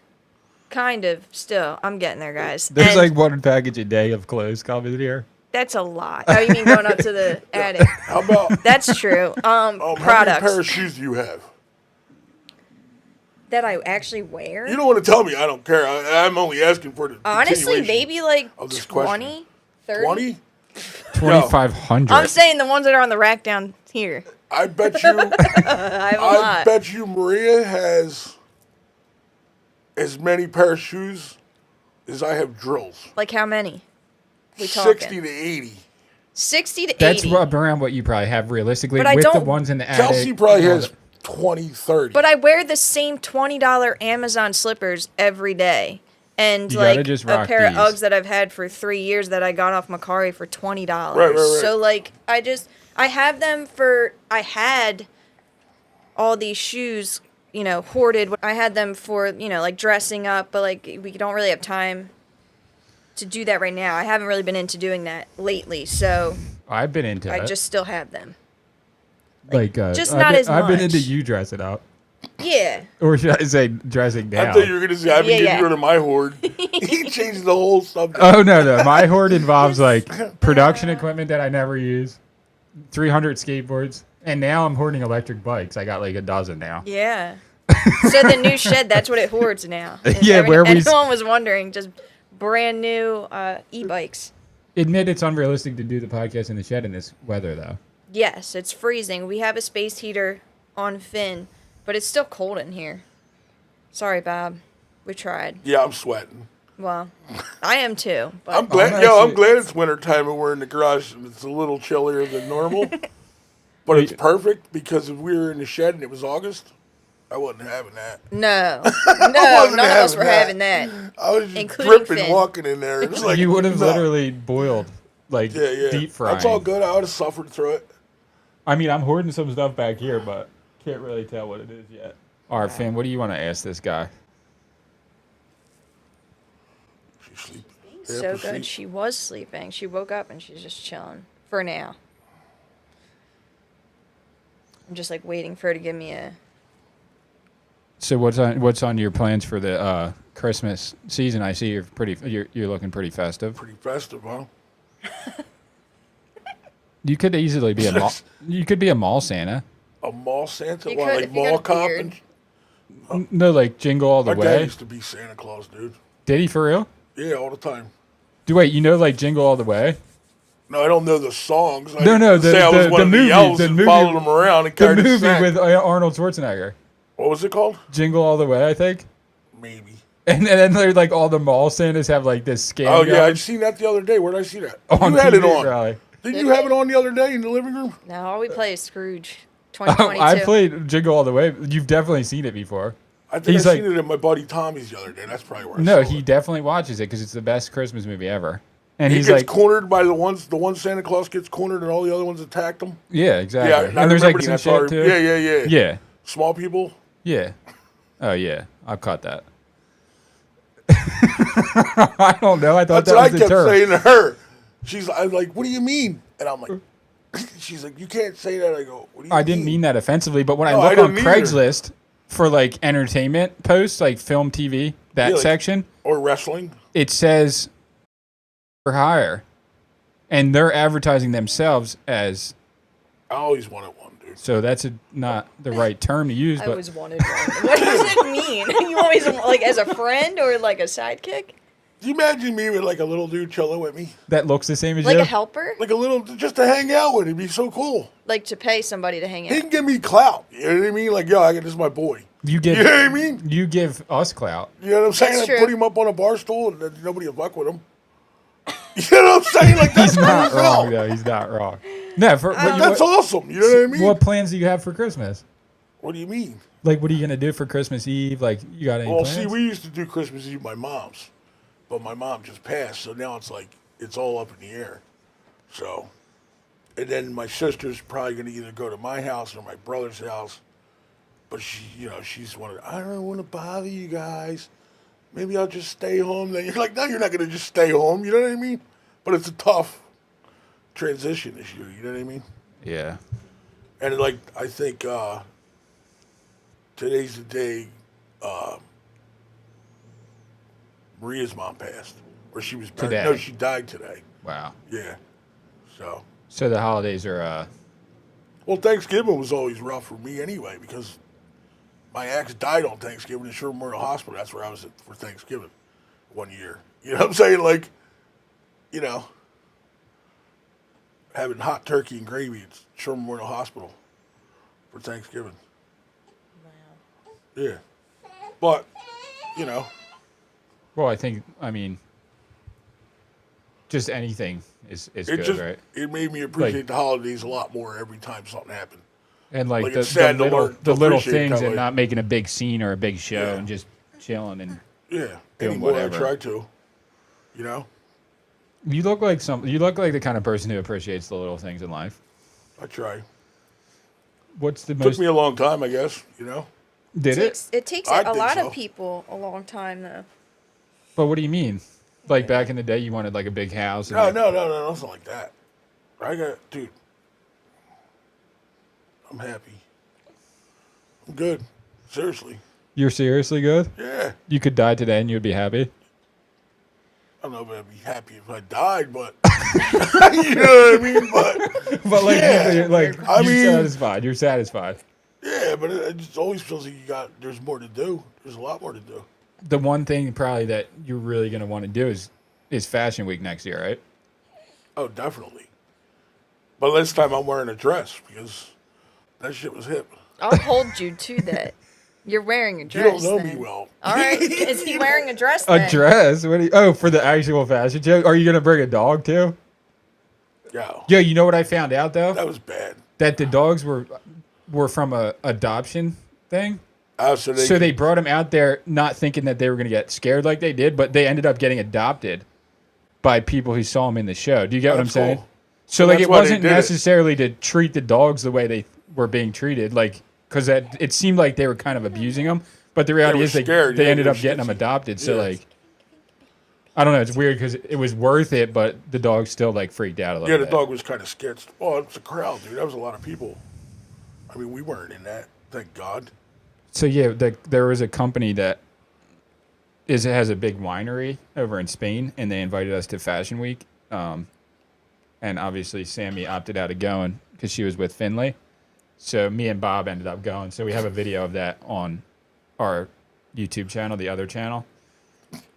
Kind of still. I'm getting there, guys. There's And like one package a day of clothes coming here. that's a lot. Oh, you mean going up to the attic? How about That's true. how many Products pair of shoes do you have? that I actually wear. You don't want to tell me. I don't care. I'm only asking for the Honestly, continuation maybe like of this 20, 30. 20? 2,500. I'm saying the ones that are on the rack down here. I bet you. I have a I lot. bet you Maria has as many pair of shoes as I have drills. Like how many? We talking? 60 to 80. 60 to That's 80. around what you probably have realistically But I with the don't- ones in the attic. Kelsey probably and all has 20, 30. But I wear the same $20 Amazon slippers every day. And You gotta like just a rock pair these. of Uggs that I've had for 3 years that I got off Macari for $20. Right. So like I have them I had all these shoes, hoarded. I had them for, like dressing up, but like we don't really have time to do that right now. I haven't really been into doing that lately, so I've been into I it. just still have them. just not been, as I've been much. into you dressing up. Yeah. Or should I say dressing down? I thought you were going to say, I've been Yeah, getting yeah. rid of my hoard. He changed the whole subject. Oh, no. My hoard involves like production equipment that I never use, 300 skateboards, and now I'm hoarding electric bikes. I got like a dozen now. Yeah. So the new shed, that's what it hoards now. Yeah, where we- anyone was wondering, just brand new e-bikes. Admit it's unrealistic to do the podcast in the shed in this weather, though. Yes, it's freezing. We have a space heater on Finn, but it's still cold in here. Sorry, Bob. We tried. Yeah, I'm sweating. Well, I am too. But I'm glad. actually- I'm glad it's wintertime and we're in the garage. And it's a little chillier than normal, but it's perfect because if we were in the shed and it was August, I wasn't having that. no, wasn't none of us having were that. having that. I was just Including dripping Finn. walking in there. It was like You would have no. literally boiled, like Yeah. deep frying. That's all good. I would have suffered through it. I mean, I'm hoarding some stuff back here, but can't really tell what it is yet. All right, Finn, what do you want to ask this guy? She's sleeping. So Half good. asleep. She was sleeping. She woke up and she's just chilling for now. I'm just like waiting for her to give me a. So what's on your plans for the Christmas season? I see you're looking pretty festive. Pretty festive, huh? You could easily be a mall. You could be a mall Santa. A mall Santa? You What, could like if you got mall a cop? beard. No, like Jingle All the My dad Way. used to be Santa Claus, dude. Did he for real? Yeah, all the time. Wait, like Jingle All the Way? No, I don't know the songs. I No, say I was one of movie, the elves the and movie, followed them around and the carried a movie sack. with Arnold Schwarzenegger. What was it called? Jingle All the Way, I think. Maybe. And then they're like all the mall Santas have like this scam. Oh, yeah, going I've seen that the other day. Where did I see that? on You had it TV, on. probably. Didn't you have it on the other day in the living room? No, all we play is Scrooge. Oh, 2022. I played Jingle All the Way. You've definitely seen it before. I think He's I like- seen it at my buddy Tommy's the other day. That's probably where I No, saw he it. definitely watches it because it's the best Christmas movie ever. And He he's gets like, cornered by the one Santa Claus gets cornered and all the other ones attacked him. yeah, exactly. Yeah, I and there's like remember some that shit part. too. Yeah. Yeah, Small people. yeah. Oh yeah, I've caught that. I don't know. I thought That's that what I was the kept term. saying to her. I'm like, what do you mean? And I'm like, she's like, you can't say that. I go, what do you mean? I didn't mean that offensively, but when No, I I look on didn't either. Craigslist for like entertainment posts, like film, TV, that Yeah, like- section, Or wrestling. it says for hire, and they're advertising themselves as. I always wanted one, dude. So that's not the right term to use, I but always wanted one. What does it mean? You always like as a friend or like a sidekick? Do you imagine me with like a little dude chilling with me? that looks the same as Like you. a helper? Like a little, just to hang out with. It'd be so cool. Like to pay somebody to hang He out. can give me clout. You know what I mean? Like, yo, this is my boy. You give You know what I mean? you give us clout. You know what I'm saying? That's I true. put him up on a bar stool and then nobody will fuck with him. You know what I'm saying? Like, that's He's not cool as hell. wrong though. He's not wrong. No, for That's awesome. You know what I mean? what plans do you have for Christmas? What do you mean? Like, what are you gonna do for Christmas Eve? Like, you got any Well, plans? see, we used to do Christmas Eve at my mom's, but my mom just passed, so now it's like it's all up in the air. So, and then my sister's probably going to either go to my house or my brother's house. But she's one of. I don't want to bother you guys. Maybe I'll just stay home. Then you're like, no, you're not gonna just stay home. You know what I mean? But it's a tough transition issue. You know what I mean? Yeah. And like I think today's the day Maria's mom passed, or she was buried. Today. No, she died today. Wow. Yeah. So the holidays are. Well, Thanksgiving was always rough for me anyway because my ex died on Thanksgiving in Sherman Memorial Hospital. That's where I was at for Thanksgiving one year. You know what I'm saying? Like, having hot turkey and gravy at Sherman Memorial Hospital for Thanksgiving. Wow. Yeah. But, Well, I mean, just anything is good, right? It made me appreciate the holidays a lot more every time something happened. And like it's sad the to learn to little appreciate things that and way. not making a big scene or a big show Yeah. and just chilling and Yeah. doing Anymore, whatever. I try to. You know? You look like the kind of person who appreciates the little things in life. I try. What's the Took most? me a long time, I guess, Did it? It takes I a think lot so. of people a long time though. But what do you mean? Like back in the day, you wanted like a big house. And No, nothing like that. Dude, I'm happy. I'm good. Seriously. You're seriously good? Yeah. You could die today and you'd be happy? I don't know if I'd be happy if I died, but you know what I mean? But like, Yeah. you're satisfied. You're satisfied. Yeah, but it just always feels like there's more to do. There's a lot more to do. The one thing probably that you're really going to want to do is Fashion Week next year, right? Oh, definitely. But this time I'm wearing a dress because that shit was hip. I'll hold you to that. You're wearing a You dress. don't know then. me well. All right. Is he wearing a dress? A Then? dress? For the actual fashion show? Are you going to bring a dog too? Yeah. Yeah, you know what I found out though? That was bad. That the dogs were from a adoption thing. So They brought him out there not thinking that they were going to get scared like they did, but they ended up getting adopted by people who saw him in the show. Do you get what I'm That's saying? cool. So That's it why they wasn't did it. necessarily to treat the dogs the way they were being treated, like because it seemed like they were kind of abusing them. But the reality were is scared, they yeah, ended they up were getting them skitsy. adopted. So Yeah. like, I don't know. It's weird because it was worth it, but the dog still like freaked out a little Yeah, bit. the dog was kind of sketched. Oh, it's a crowd, dude. That was a lot of people. I mean, we weren't in that. Thank God. So yeah, there was a company that has a big winery over in Spain, and they invited us to Fashion Week. And obviously Sammy opted out of going because she was with Finley. So me and Bob ended up going. So we have a video of that on our YouTube channel, the other channel,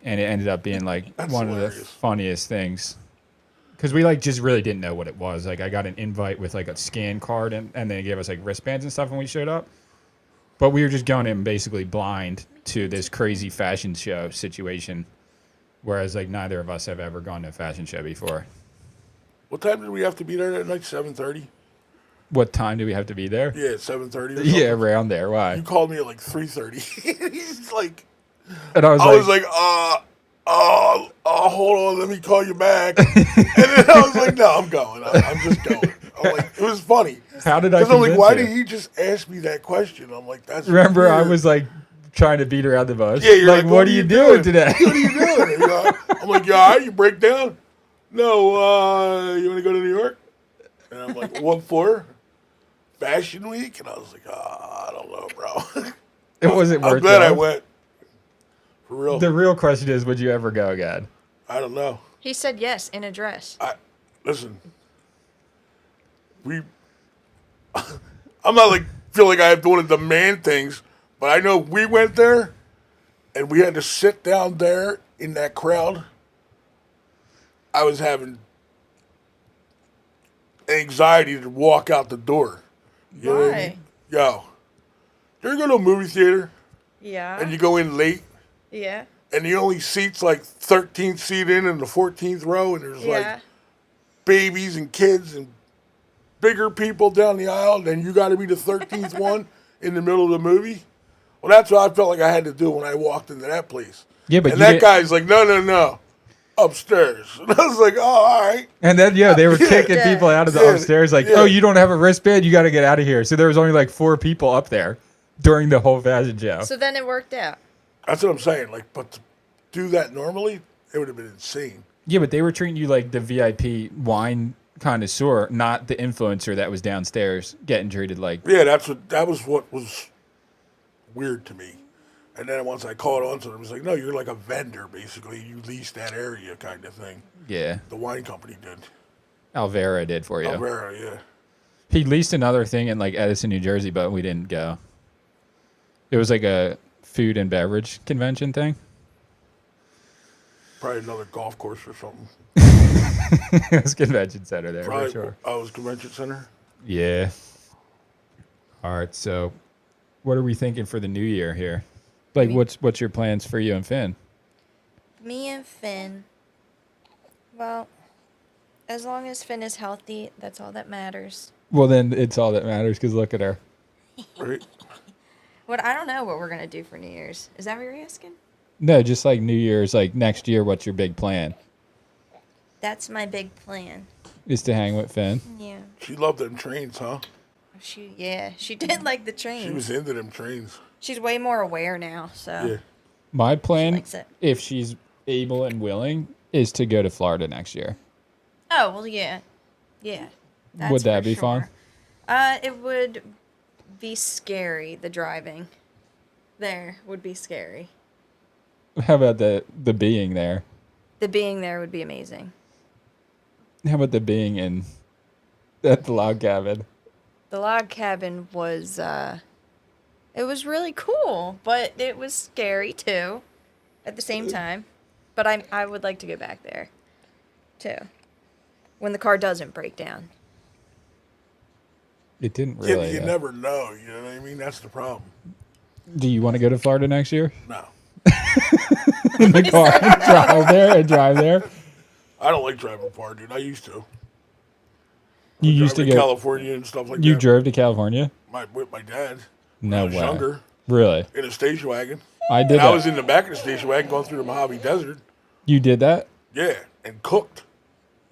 and it ended up being like That's one of the hilarious. funniest things. Because we like just really didn't know what it was. Like I got an invite with like a scan card, and they gave us like wristbands and stuff when we showed up. But we were just going in basically blind to this crazy fashion show situation, whereas like neither of us have ever gone to a fashion show before. What time did we have to be there that night? 7:30. What time do we have to be there? Yeah, 7:30. Yeah, around there. You Why? called me at like 3:30. He's like, And I was I was like, hold on, let me call you back. And then I was like, no, I'm going. I'm just going. I'm like, it was funny. how did I? Because I'm like, convince why you? did he just ask me that question? I'm like, that's Remember, I weird. was like trying to beat around the bush. Yeah, you're like, what are you doing today? What are you doing? You know, I'm like, you all right? You break down? No, you want to go to New York? And I'm like, what for? Fashion Week? And I was like, I don't know, bro. It wasn't I'm worth glad I it. went. For real. The real question is, would you ever go again? I don't know. He said yes in a dress. Listen, I'm not like, feel like I have to want to demand things, but I know we went there and we had to sit down there in that crowd. I was having anxiety to walk out the door. You know what I Why? mean? Yo, you ever go to a movie theater Yeah. and you go in late Yeah. and the only seats like 13th seat in the 14th row and there's Yeah. like babies and kids and bigger people down the aisle, and you got to be the 13th one in the middle of the movie? Well, that's what I felt like I had to do when I walked into that place. Yeah, but and you that didn't- guy's like, no, upstairs. And I was like, oh, all right. And then, they were kicking Yeah. people out of the Yeah, upstairs like, yeah. oh, you don't have a wristband? You got to get out of here. So there was only like 4 people up there. during the whole fashion show. So then it worked out. That's what I'm saying. Like, but to do that normally, it would have been insane. Yeah, but they were treating you like the VIP wine connoisseur, not the influencer that was downstairs getting treated like. Yeah, that was what was weird to me. And then once I caught on to it, it was like, no, you're like a vendor, basically. You lease that area kind of thing. Yeah, The wine company did. Alvera did for you. Alvera, yeah. He leased another thing in like Edison, New Jersey, but we didn't go. It was like a food and beverage convention thing. Probably another golf course or something. It was convention center there Probably, for sure. I was convention center. Yeah. All right, so what are we thinking for the new year here? Like, what's your plans for you and Finn? Me and Finn. Well, as long as Finn is healthy, that's all that matters. Well, then it's all that matters because look at her. Right? What I don't know what we're gonna do for New Year's. Is that what you're asking? No, just like New Year's, like next year, what's your big plan? That's my big plan. Is to hang with Finn? Yeah. She loved them trains, huh? She did like the trains. She was into them trains. She's way more aware now, so Yeah. My plan, likes it. if she's able and willing, is to go to Florida next year. Oh well, yeah. That's Would that for be fun? It would be scary. The driving there would be scary. How about the being there? The being there would be amazing. How about the being in at the log cabin? The log cabin was it was really cool, but it was scary too at the same time. But I would like to go back there too. When the car doesn't break down. It didn't Yeah, really. but you never know. You know what I mean? That's the problem. Do you want to go to Florida next year? No. In the car, drive there. I don't like driving far, dude. I used to. You used to Driving go. California and stuff like You that. drove to California? With my dad. No when I was way. younger. Really? In a station wagon. I did And I that. was in the back of the station wagon going through the Mojave Desert. You did that? Yeah, and cooked.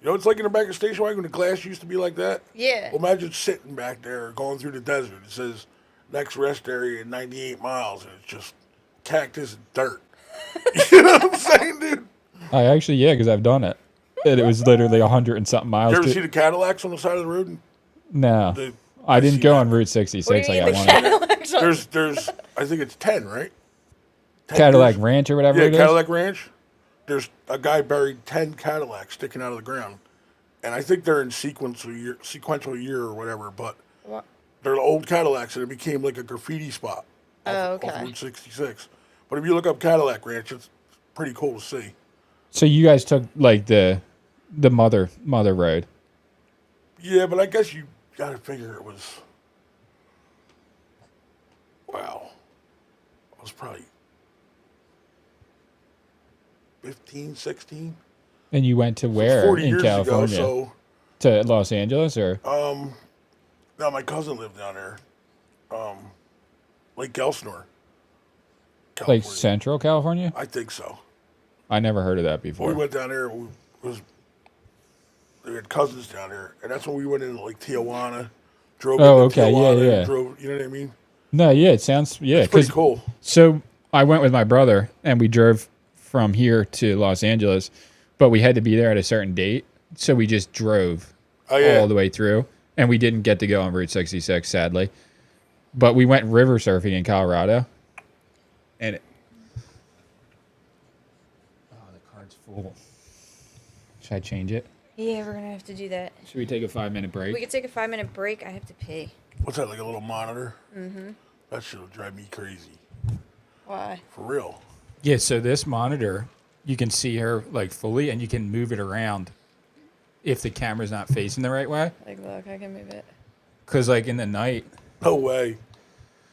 You know what it's like in the back of the station wagon when the glass used to be like that? Yeah. Well, imagine sitting back there going through the desert. It says next rest area 98 miles, and it's just cactus and dirt. You know what I'm saying, dude? I actually, yeah, because I've done it. And it was literally 100 and something miles. You ever to- see the Cadillacs on the side of the road? no. I I didn't see go that. on Route 66 What do you like I mean the wanted. Cadillacs on- There's, I think it's 10, right? 10 Cadillac years? Ranch or whatever Yeah, it is. Cadillac Ranch. There's a guy buried 10 Cadillacs sticking out of the ground. And I think they're in sequential year or whatever, but What? they're the old Cadillacs, and it became like a graffiti spot off okay. Route 66. But if you look up Cadillac Ranch, it's pretty cool to see. So you guys took like the mother road. Yeah, but I guess you got to figure it was, wow, I was probably 15, 16. And you went to where 40 in years California? ago, To Los Angeles or? no, my cousin lived down there. Lake Elsinore, Like California. Central California? I think so. I never heard of that before. We went down there. We had cousins down there, and that's when we went into like Tijuana. Drove Oh, into okay, yeah, Tijuana, yeah. Drove, you know what I mean? No, yeah, it sounds, yeah. It's pretty 'cause- cool. So I went with my brother and we drove from here to Los Angeles, but we had to be there at a certain date. So we just drove Oh yeah. all the way through and we didn't get to go on Route 66, sadly. But we went river surfing in Colorado. And oh, the card's full. Should I change it? Yeah, we're gonna have to do that. Should we take a 5-minute break? We could take a 5-minute break. I have to pee. What's that, like a little monitor? Mm-hmm. That shit'll drive me crazy. Why? For real. Yeah, so this monitor, you can see her like fully and you can move it around if the camera's not facing the right way. Like, look, I can move it. Because like in the night, No way.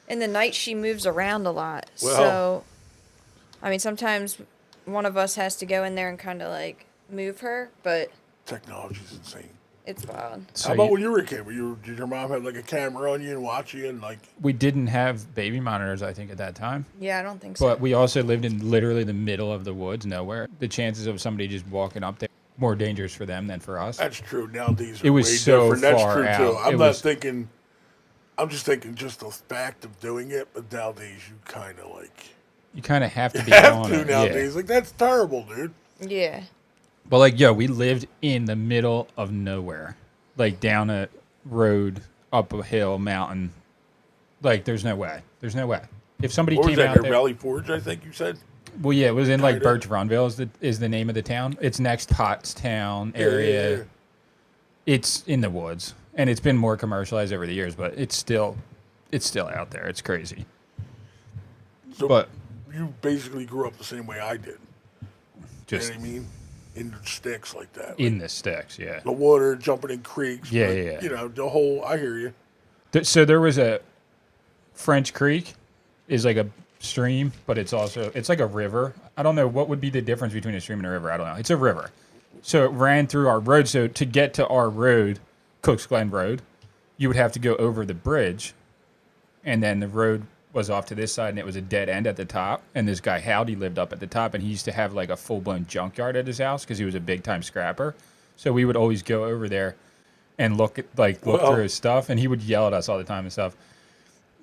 In the night, she moves around a lot. Well. So, I mean, sometimes one of us has to go in there and kind of like move her, but Technology's insane. it's wild. so How about you- when you were a kid? Did your mom have like a camera on you and watch you and like? we didn't have baby monitors, I think, at that time. Yeah, I don't think so. But we also lived in literally the middle of the woods, nowhere. The chances of somebody just walking up there more dangerous for them than for us. That's true. Nowadays, It was way so different. That's far true out. too. I'm It not was- thinking I'm just thinking just the fact of doing it, but nowadays you kind of like You kind of have to be have on to it. nowadays. Yeah. Like that's terrible, dude. Yeah. But like, yo, we lived in the middle of nowhere, like down a road, up a hill, mountain. Like, there's no way. There's no way. If somebody What was came that out near there, Valley Forge? I think you said. well, yeah, it was in like Kinda. Birch Runville is the name of the town. It's next to Pottstown Yeah, area. yeah. It's in the woods, and it's been more commercialized over the years, but it's still out there. It's crazy. So But you basically grew up the same way I did. just You know what I mean? In the sticks like that. in the sticks, yeah. The water, jumping in creeks. Yeah, but, yeah. You know, the whole, I hear you. So there was a French Creek is like a stream, but it's like a river. I don't know what would be the difference between a stream and a river. I don't know. It's a river. So it ran through our road. So to get to our road, Cooks Glen Road, you would have to go over the bridge, and then the road was off to this side, and it was a dead end at the top. And this guy Howdy lived up at the top, and he used to have like a full blown junkyard at his house because he was a big time scrapper. So we would always go over there and look Wow. through his stuff, and he would yell at us all the time and stuff.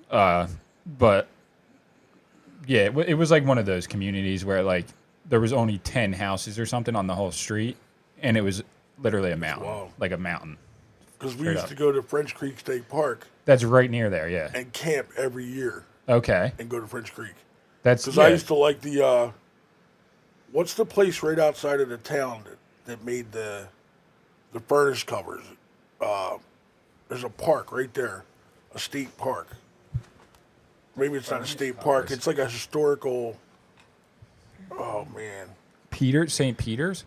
But yeah, it was like one of those communities where like there was only 10 houses or something on the whole street, and it was literally a mountain, Wow. like a mountain. Because we Straight used up. to go to French Creek State Park That's right near there, yeah. and camp every year Okay, and go to French Creek. that's Because yeah. I used to like the, what's the place right outside of the town that made the furnace covers? There's a park right there, a state park. Maybe it's not a state park. covers. It's like a historical. Oh man, St. Peter's,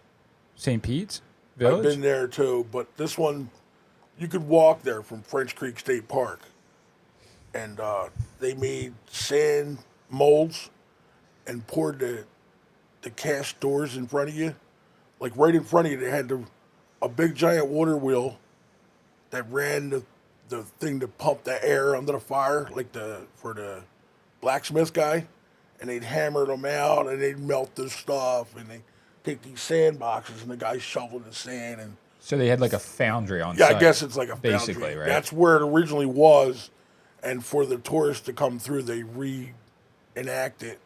St. Pete's I've Village. been there too, but this one, you could walk there from French Creek State Park, and they made sand molds and poured the cast doors in front of you, like right in front of you. They had a big giant water wheel that ran the thing to pump the air under the fire, like for the blacksmith guy, and they'd hammer them out and they'd melt the stuff, and they take these sand boxes and the guy shoveling the sand, and So they had like a foundry on yeah, site. I guess it's like a basically, foundry. right? That's where it originally was, and for the tourists to come through, they reenact it,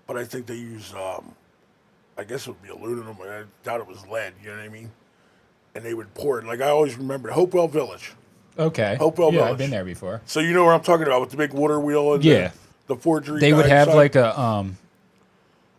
but I think they use, I guess it would be aluminum. I doubt it was lead. You know what I mean? And they would pour it. Like I always remember Hopewell Village. Okay. Hopewell yeah, Village. I've been there before. So you know what I'm talking about with the big water wheel and Yeah. the forgery. They would guy have inside?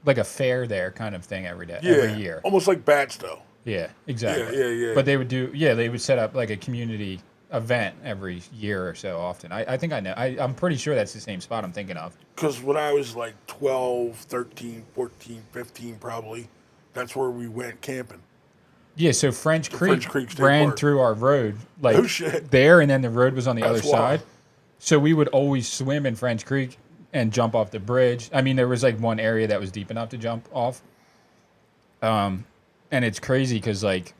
like a fair there kind of thing every yeah, every year. almost like bats though. Yeah, exactly. yeah. But they would set up like a community event every year or so often. I think I know. I'm pretty sure that's the same spot I'm thinking of. Because when I was like 12, 13, 14, 15 probably, that's where we went camping. Yeah, so French Creek Creek State ran Park. through our road like Oh, shit. there, and then the road was on the That's other wild. side. So we would always swim in French Creek and jump off the bridge. I mean, there was like one area that was deep enough to jump off. And it's crazy because like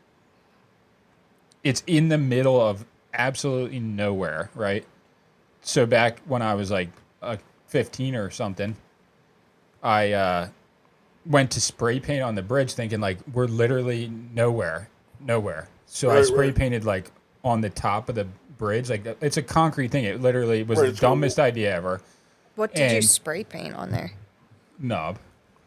it's in the middle of absolutely nowhere, right? So back when I was like 15 or something, I went to spray paint on the bridge thinking like we're literally nowhere. So I Right, spray right. painted like on the top of the bridge. Like it's a concrete thing. It literally was Right, the it's got a dumbest idea ever. What did you And- spray paint on there? Knob.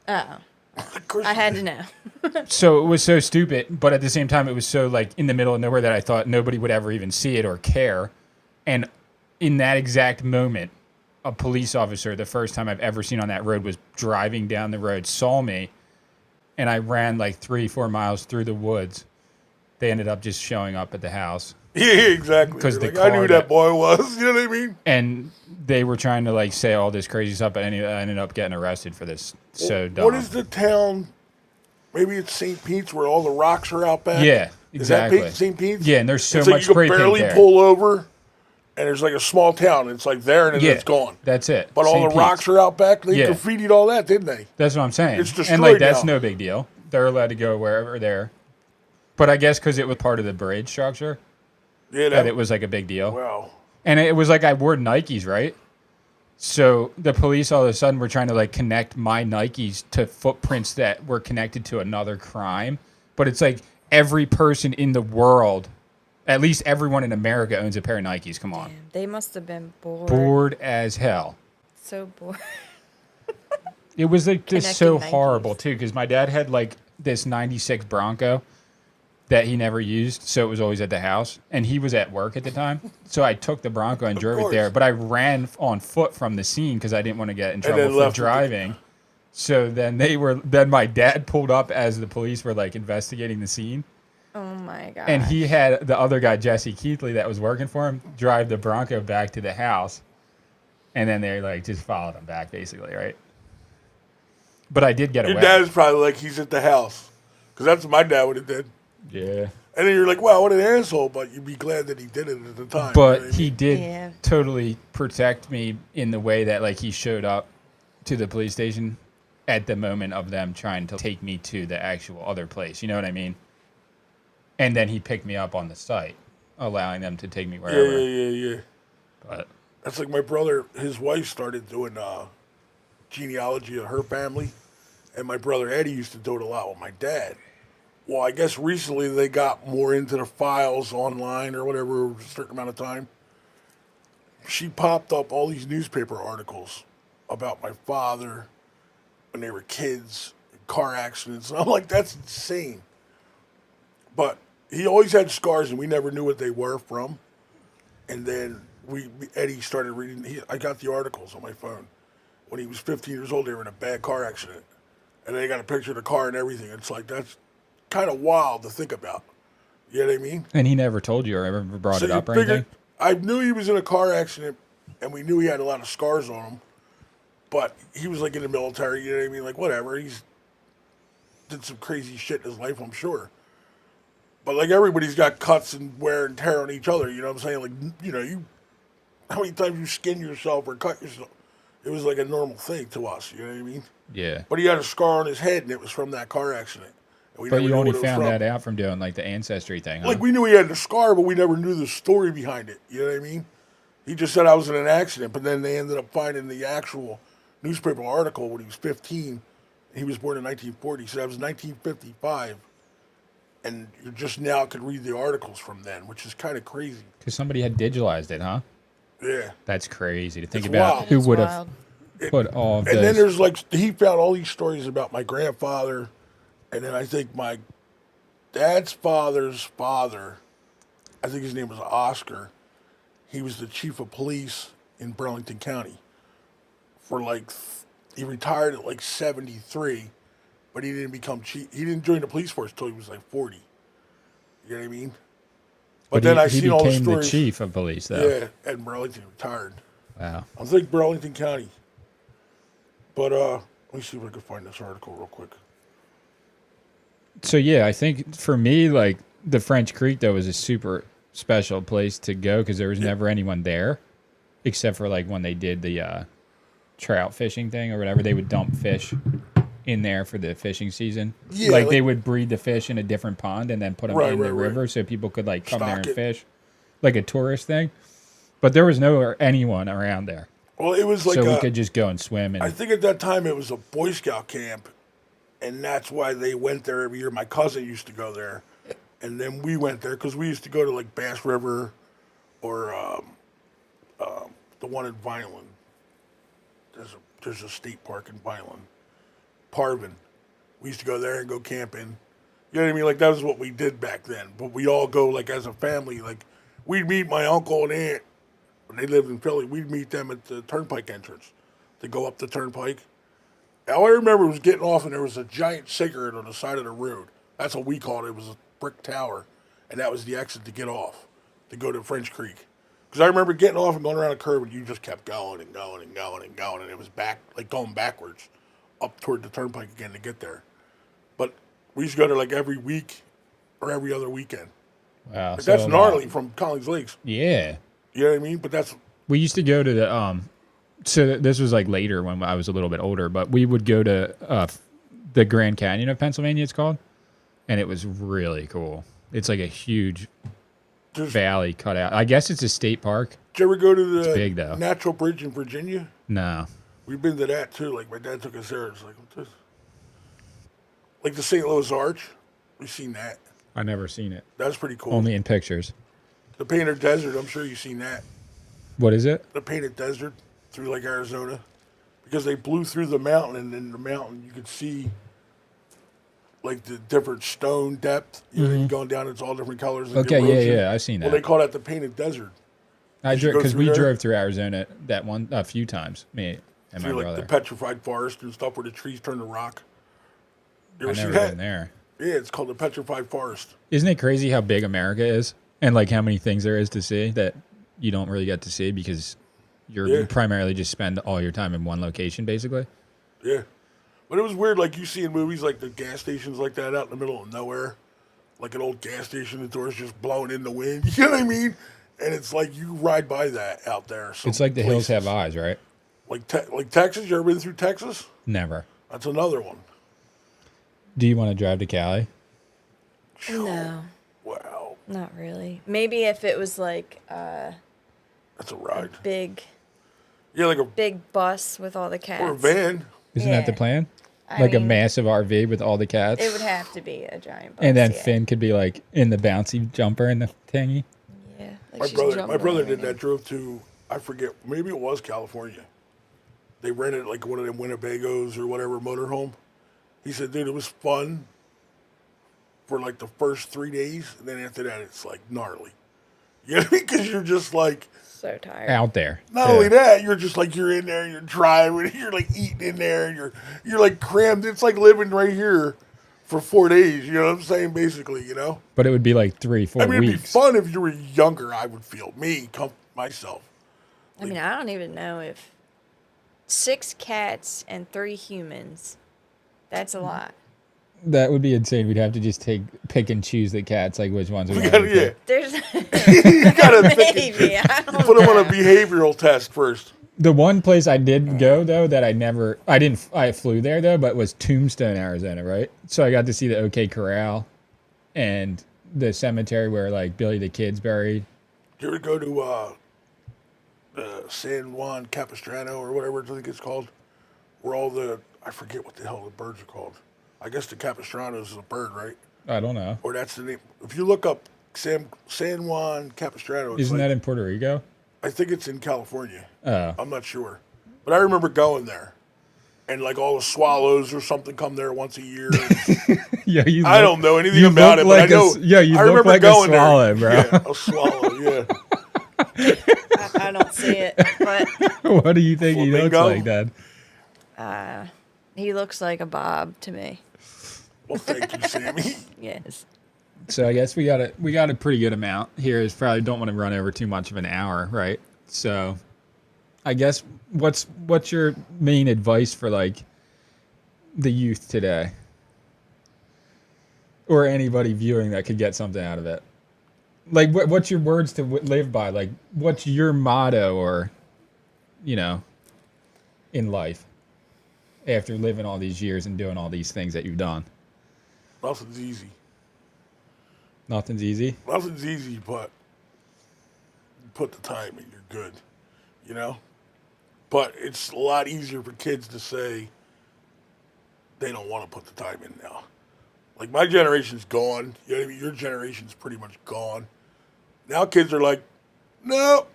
Oh, Of course I you had did. to know. So it was so stupid, but at the same time, it was so like in the middle of nowhere that I thought nobody would ever even see it or care. And in that exact moment, a police officer, the first time I've ever seen on that road, was driving down the road, saw me, and I ran like 3-4 miles through the woods. They ended up just showing up at the house, Yeah, exactly. 'Cause You're the like, I knew car who that that- boy was. You know what I mean? and they were trying to like say all this crazy stuff, but I ended up getting arrested for this. So dumb. What is the town? Maybe it's St. Pete's where all the rocks are out back. Yeah, Is that exactly. St. Pete's? Yeah, and there's so it's much like you spray can paint barely there. pull over, and there's like a small town. It's like there, and then Yeah, it's gone. that's it. But all St. the Pete's. rocks are out back. They Yeah. graffitied all that, didn't they? That's what I'm saying. It's and destroyed like that's now. no big deal. They're allowed to go wherever they're. But I guess because it was part of the bridge structure, Yeah, that it was like a big deal. Wow. And it was like I wore Nikes, right? So the police all of a sudden were trying to like connect my Nikes to footprints that were connected to another crime. But it's like every person in the world At least everyone in America owns a pair of Nikes. Come on. Damn, they must have been bored. Bored as hell. So bored. It was like just so Connecting Nikes. horrible too, because my dad had like this '96 Bronco that he never used, so it was always at the house, and he was at work at the time. So I took the Bronco and drove it there, but I ran on foot from the scene because I didn't want to get in trouble for driving. So then my dad pulled up as the police were like investigating the scene. Oh my god. And he had the other guy, Jesse Keithley, that was working for him, drive the Bronco back to the house. And then they like just followed him back, basically, right? But I did get away. Your dad's probably like, he's at the house. Because that's what my dad would have did. Yeah. And then you're like, wow, what an asshole. But you'd be glad that he did it at the time. But you know what I he mean? did totally protect me in the way that like he showed up to the police station at the moment of them trying to take me to the actual other place. You know what I mean? And then he picked me up on the site, allowing them to take me wherever. Yeah. But that's like my brother, his wife started doing genealogy of her family. And my brother Eddie used to do it a lot with my dad. Well, I guess recently they got more into the files online or whatever, a certain amount of time. She popped up all these newspaper articles about my father when they were kids, car accidents. And I'm like, that's insane. But he always had scars, and we never knew what they were from. And then Eddie started reading. I got the articles on my phone. When he was 15 years old, they were in a bad car accident. And they got a picture of the car and everything. It's like, that's kind of wild to think about. You know what I mean? And he never told you or ever brought it up or anything? I knew he was in a car accident, and we knew he had a lot of scars on him. But he was like in the military, you know what I mean? Like, whatever. He's did some crazy shit in his life, I'm sure. But like everybody's got cuts and wear and tear on each other, you know what I'm saying? Like, you know, how many times you skin yourself or cut yourself? It was like a normal thing to us, you know what I mean? Yeah. But he had a scar on his head, and it was from that car accident. But you only found that out from doing like the ancestry thing, huh? Like, we knew he had the scar, but we never knew the story behind it, you know what I mean? He just said I was in an accident, but then they ended up finding the actual newspaper article when he was 15. He was born in 1940, so that was 1955. And you just now could read the articles from then, which is kind of crazy. Because somebody had digitalized it, huh? Yeah. That's crazy to think It's about. wild. Who would have put all of this. And then there's like, he found all these stories about my grandfather. And then I think my dad's father's father, I think his name was Oscar. He was the chief of police in Burlington County. He retired at like 73. But he didn't become chief. He didn't join the police force until he was like 40. You know what I mean? But then I seen all the stories. He became the chief of police, though. Yeah, at Burlington, retired. Wow. I think Burlington County. But let me see if I can find this article real quick. So yeah, I think for me, like the French Creek, though, was a super special place to go because there was never anyone there, except for like when they did the trout fishing thing or whatever. They would dump fish in there for the fishing season. Yeah, like they would breed the fish in a different pond and then put them in the river so people could like come there and fish, like a tourist thing. But there was no anyone around there. Well, it was like so we could just go and swim. And I think at that time it was a Boy Scout camp, and that's why they went there every year. My cousin used to go there, and then we went there because we used to go to like Bass River or the one in Vineland. There's a state park in Vineland. Parvin. We used to go there and go camping. You know what I mean? Like, that was what we did back then. But we all go, like, as a family. Like, we'd meet my uncle and aunt when they lived in Philly. We'd meet them at the Turnpike entrance to go up the Turnpike. All I remember was getting off, and there was a giant cigarette on the side of the road. That's what we called it. It was a brick tower, and that was the exit to get off, to go to French Creek. Because I remember getting off and going around a curve, and you just kept going and going and going and going, and it was back, like going backwards up toward the Turnpike again to get there. But we used to go there like every week or every other weekend. Wow. Like, that's gnarly from Collins Lakes. Yeah. You know what I mean? But that's... We used to go to the... So this was like later when I was a little bit older, but we would go to the Grand Canyon of Pennsylvania, it's called. And it was really cool. It's like a huge valley cut out. I guess it's a state park. Did you ever go to the big, though. Natural Bridge in Virginia? No. We've been to that too. Like, my dad took us there. It's like, what's this? Like the St. Louis Arch. We've seen that. I've never seen it. That's pretty cool. Only in pictures. The Painted Desert. I'm sure you've seen that. What is it? The Painted Desert through like Arizona, because they blew through the mountain, and in the mountain you could see like the different stone depth. You know, you're going down, it's all different colors. Like Okay, erosion. yeah, I've seen that. Well, they call that the Painted Desert. I Did you drove go because through we there? drove through Arizona that one a few times. Me and my Through like brother. the petrified forest and stuff where the trees turn to rock. You ever I've see never that? been there. Yeah, it's called the petrified forest. Isn't it crazy how big America is and like how many things there is to see that you don't really get to see because you primarily just spend all your time in one location, basically. Yeah. But it was weird, like you see in movies, like the gas stations like that out in the middle of nowhere. Like an old gas station, the door's just blowing in the wind. You know what I mean? And it's like you ride by that out there. It's like the hills have places. eyes, right? Like Texas. You ever been through Texas? Never. That's another one. Do you want to drive to Cali? No, Wow. not really. Maybe if it was like That's a ride. big Yeah, like a big bus with all the cats. or a van. Isn't that the Yeah. plan? I Like a mean, massive RV with all the cats? It would have to be a giant bus. and then yeah. Finn could be like in the bouncy jumper in the thingy. Yeah, like My she's brother jumping did already. that. Drove to, I forget, maybe it was California. They rented like one of them Winnebagos or whatever motorhome. He said, dude, it was fun for like the first 3 days, and then after that, it's like gnarly. You know what I mean? Because you're just like, So tired. Out there. not too. only that, you're just like you're in there, you're driving, you're like eating in there, and you're like crammed. It's like living right here for 4 days. You know what I'm saying? Basically, you know. But it would be like 3-4 I mean, it'd be weeks. fun if you were younger. I would feel myself. I mean, I don't even know if 6 cats and 3 humans. That's a lot. That would be insane. We'd have to just pick and choose the cats, like which ones we We want gotta, to yeah, pick. There's you gotta think. maybe. I don't Put them on a know. behavioral test first. The one place I did go though that I flew there though, but was Tombstone, Arizona, right? So I got to see the OK Corral and the cemetery where like Billy the Kid's buried. Did you ever go to San Juan Capistrano or whatever I think it's called? Where all I forget what the hell the birds are called. I guess the Capistranos is a bird, right? I don't know. Or that's the name. If you look up San Juan Capistrano, it's Isn't like, that in Puerto Rico? I think it's in California. Oh. I'm not sure. But I remember going there. And like all the swallows or something come there once a year. Yeah, I don't know anything you about it, look like but I know. you I look remember like a going swallow, there. bro. Yeah, a swallow, yeah. I don't see it, but What do you think he looks Flamingo? like, Dad? he looks like a Bob to me. Well, thank you, Sammy. Yes. So I guess we got a pretty good amount here. Is probably don't want to run over too much of an hour, right? So I guess what's your main advice for like the youth today, or anybody viewing that could get something out of it? Like what's your words to live by? Like what's your motto, or in life after living all these years and doing all these things that you've done? Nothing's easy. Nothing's easy. Nothing's easy, but you put the time in, you're good. You know? But it's a lot easier for kids to say they don't want to put the time in now. Like my generation's gone. You know what I mean? Your generation's pretty much gone. Now kids are like, no,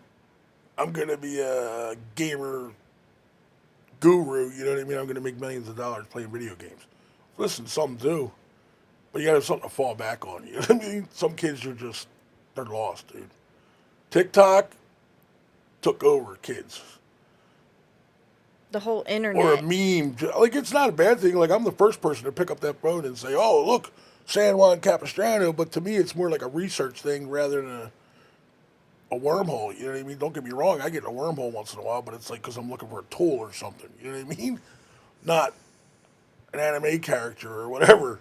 I'm going to be a gamer guru. You know what I mean? I'm going to make millions of dollars playing video games. Listen, some do. But you got to have something to fall back on. You know what I mean? Some kids are just, they're lost, dude. TikTok took over kids. The whole internet. Or a meme. Like, it's not a bad thing. Like, I'm the first person to pick up that phone and say, oh, look, San Juan Capistrano. But to me, it's more like a research thing rather than a wormhole. You know what I mean? Don't get me wrong. I get in a wormhole once in a while, but it's like because I'm looking for a tool or something. You know what I mean? Not an anime character or whatever.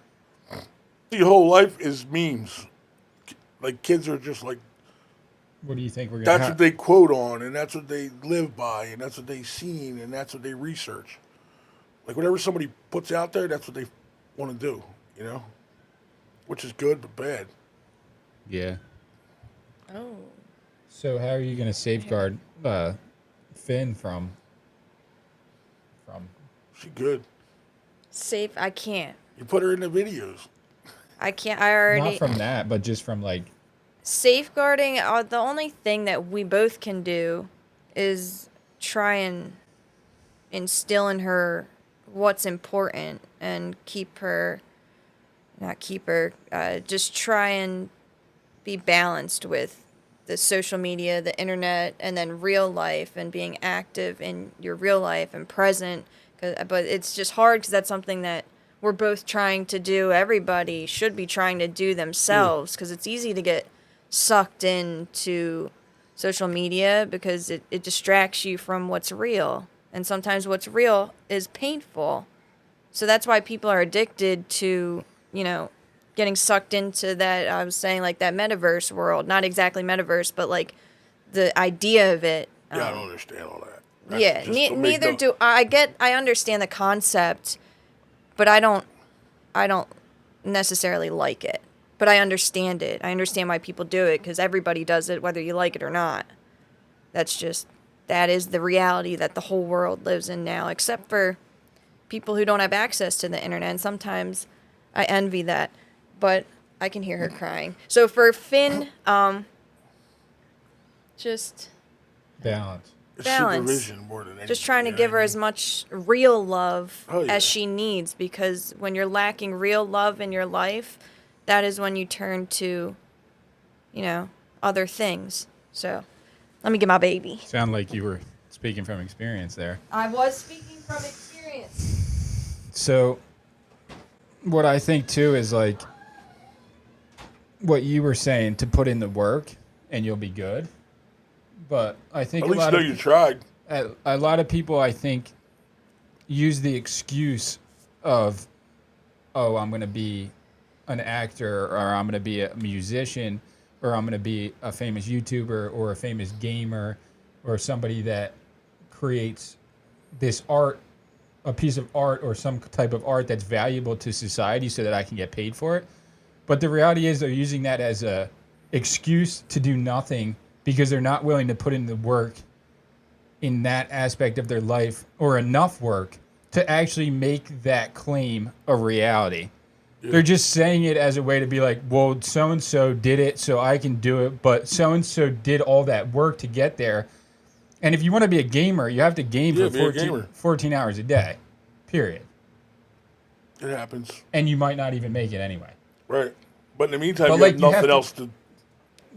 The whole life is memes. Like, kids are just like, What do you think we're gonna? that's what they quote on, and that's what they live by, and that's what they've seen, and that's what they research. Like, whatever somebody puts out there, that's what they want to do, you know? Which is good, but bad. Yeah. Oh. So how are you gonna safeguard Finn from? She good. Safe. I can't. You put her in the videos. I can't. I already. Not from that, but just from like Safeguarding, the only thing that we both can do is try and instill in her what's important and just try and be balanced with the social media, the internet, and then real life and being active in your real life and present. But it's just hard because that's something that we're both trying to do. Everybody should be trying to do themselves because it's easy to get sucked into social media because it distracts you from what's real. And sometimes what's real is painful. So that's why people are addicted to, getting sucked into that, I was saying, like that metaverse world. Not exactly metaverse, but like the idea of it. Yeah, I don't understand all that. Yeah, neither do I. I understand the concept, but I don't necessarily like it. But I understand it. I understand why people do it because everybody does it, whether you like it or not. That is the reality that the whole world lives in now, except for people who don't have access to the internet. And sometimes I envy that, but I can hear her crying. So for Finn, just Balance. balance. Supervision more than anything. Just trying to give her as much real love as she needs, because when you're lacking real love in your life, that is when you turn to, other things. So, let me get my baby. Sound like you were speaking from experience there. I was speaking from experience. So, what I think too is like what you were saying, to put in the work and you'll be good. But I think at least you tried. A lot of people, I think, use the excuse of, oh, I'm going to be an actor, or I'm going to be a musician, or I'm going to be a famous YouTuber or a famous gamer, or somebody that creates this art, a piece of art or some type of art that's valuable to society so that I can get paid for it. But the reality is they're using that as a excuse to do nothing because they're not willing to put in the work in that aspect of their life, or enough work to actually make that claim a reality. Yeah. They're just saying it as a way to be like, well, so-and-so did it, so I can do it, but so-and-so did all that work to get there. And if you want to be a gamer, you have to game for 14 hours a day, period. It happens. And you might not even make it anyway. Right. But in the meantime, you have nothing else to...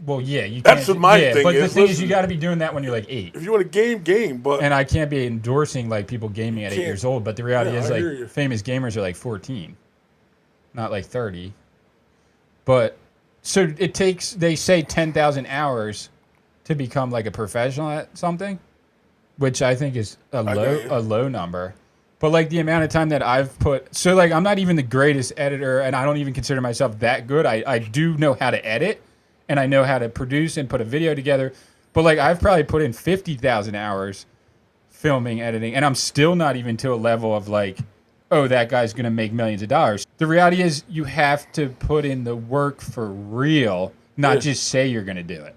Well, yeah, you can't. That's my thing. But the thing is, you got to be doing that when you're like 8. If you want to game, but... And I can't be endorsing like people gaming at 8 years old, but the reality is like famous gamers are like 14, not like 30. But so it takes, they say 10,000 hours to become like a professional at something, which I think is a low number. But like the amount of time that I've put, so like I'm not even the greatest editor, and I don't even consider myself that good. I do know how to edit, and I know how to produce and put a video together. But like I've probably put in 50,000 hours filming, editing, and I'm still not even to a level of like, oh, that guy's going to make millions of dollars. The reality is you have to put in the work for real, not just say you're going to do it.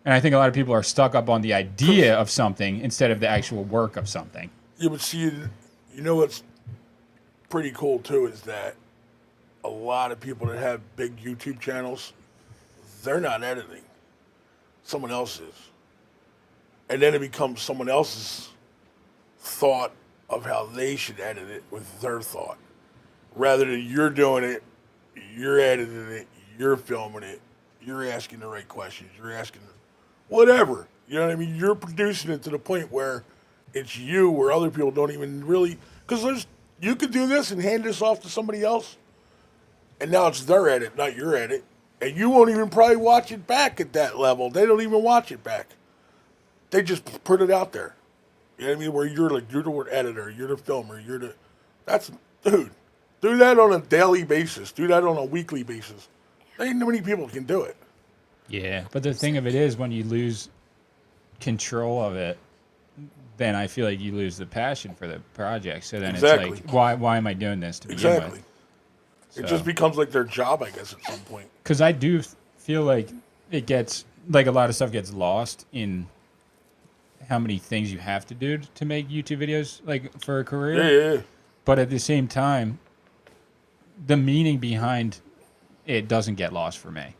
And I think a lot of people are stuck up on the idea of something instead of the actual work of something. Yeah, but see, you know what's pretty cool too is that a lot of people that have big YouTube channels, they're not editing. Someone else is. And then it becomes someone else's thought of how they should edit it with their thought. Rather than you're doing it, you're editing it, you're filming it, you're asking the right questions, you're asking whatever. You know what I mean? You're producing it to the point where it's you, where other people don't even really... Because you could do this and hand this off to somebody else, and now it's their edit, not your edit. And you won't even probably watch it back at that level. They don't even watch it back. They just put it out there. You know what I mean? Where you're the editor, you're the filmer, dude, do that on a daily basis. Do that on a weekly basis. Ain't many people can do it. Yeah, but the thing of it is, when you lose control of it, then I feel like you lose the passion for the project. So then it's like, why am I doing this to begin with? It just becomes like their job, I guess, at some point. Because I do feel like it gets, like a lot of stuff gets lost in how many things you have to do to make YouTube videos, like for a career. Yeah. But at the same time, the meaning behind it doesn't get lost for me.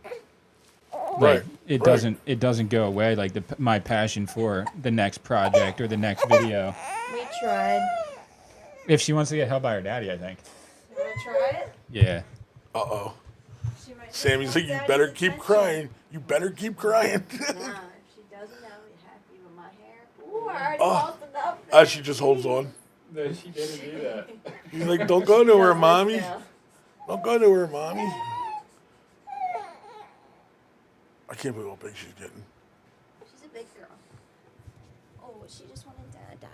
Like Right, it right. doesn't go away. Like my passion for the next project or the next video. We tried. If she wants to get held by her daddy, I think. You want to try it? Yeah. Uh-oh. She might just Sammy's want like, you daddy's better keep attention. crying. You better keep crying. Nah, if she doesn't know, you're happy with my hair. Ooh, I already Oh. lost enough. She just holds on. No, she didn't do that. He's like, don't go nowhere, Does this mommy. now. Don't go nowhere, mommy. I can't believe how big she's getting. She's a big girl. Oh, she just wanted Dada.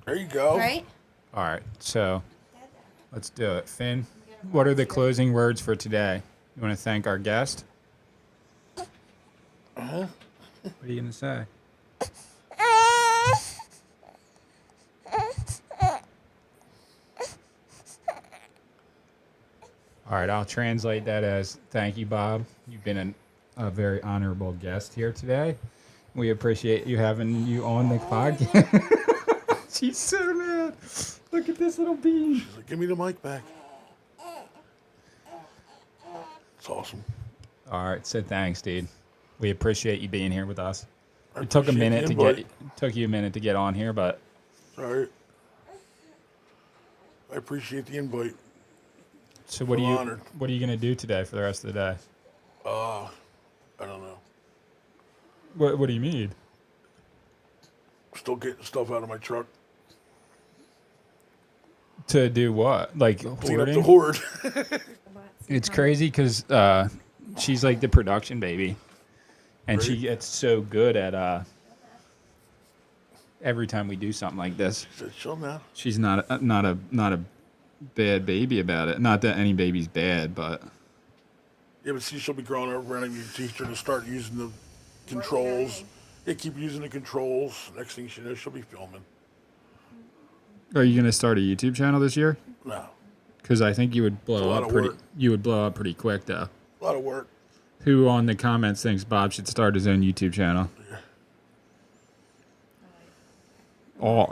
There you go. Right? All right, so Dada. let's do it. Finn, what are the closing words for today? You want to thank our guest? Uh-huh. What are you going to say? All right, I'll translate that as thank you, Bob. You've been a very honorable guest here today. We appreciate you having you on the podcast. She's so mad. Look at this little bean. She's like, give me the mic back. It's awesome. All right, so thanks, dude. We appreciate you being here with us. I It took a appreciate minute the to get invite. took you a minute to get on here, but Sorry. I appreciate the invite. so what I'm are you honored. what are you gonna do today for the rest of the day? I don't know. What do you mean? Still getting stuff out of my truck. To do what? Like Clean up the hoarding? hoard. It's crazy because she's like the production baby, and she Right. gets so good at every time we do something like this. She said, chill now. She's not a bad baby about it. Not that any baby's bad, but Yeah, but see, she'll be growing up around you teach her to start using the controls. Yeah, keep using the controls. Next thing she knows, she'll be filming. are you gonna start a YouTube channel this year? No. Because I think you would It's a blow lot up of pretty. work. You would blow up pretty quick, though. A lot of work. Who on the comments thinks Bob should start his own YouTube channel? All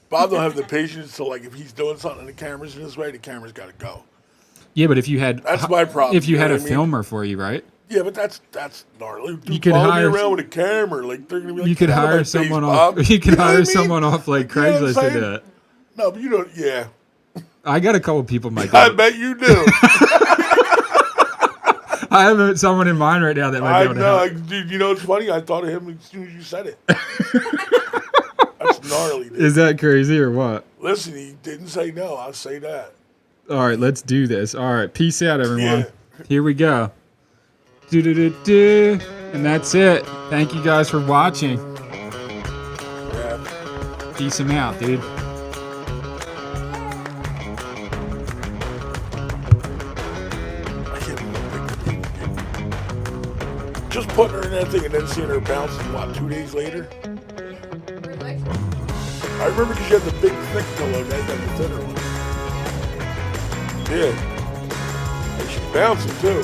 Bob don't have the patience to, like, if he's doing something and the camera's in his way, the camera's got to go. yeah, but if you had That's my problem. if you had a know what I mean? filmer for you, right? Yeah, but that's gnarly. Dude, You could follow hire- me around with a camera. Like, they're going to be like, You could "Get out of my hire face, someone Bob." off. You could know what I hire mean? someone off like You know what I'm Craigslist to saying? do it. No, but you don't, yeah. I got a couple people might. I bet you do. I have someone in mind right now that might I be able to know. help. Dude, you know what's funny? I thought of him as soon as you said it. That's gnarly, dude. Is that crazy or what? Listen, he didn't say no. I'll say that. All right, let's do this. All right, peace out, everyone. Yeah. Here we go. Do. And that's it. Thank you guys for watching. Yeah. Peace him out, dude. I can't believe it. Just putting her in that thing and then seeing her bouncing, what, 2 days later? I remember because you had the big, thick pillow, now you got the thinner one. Yeah. And she's bouncing, too.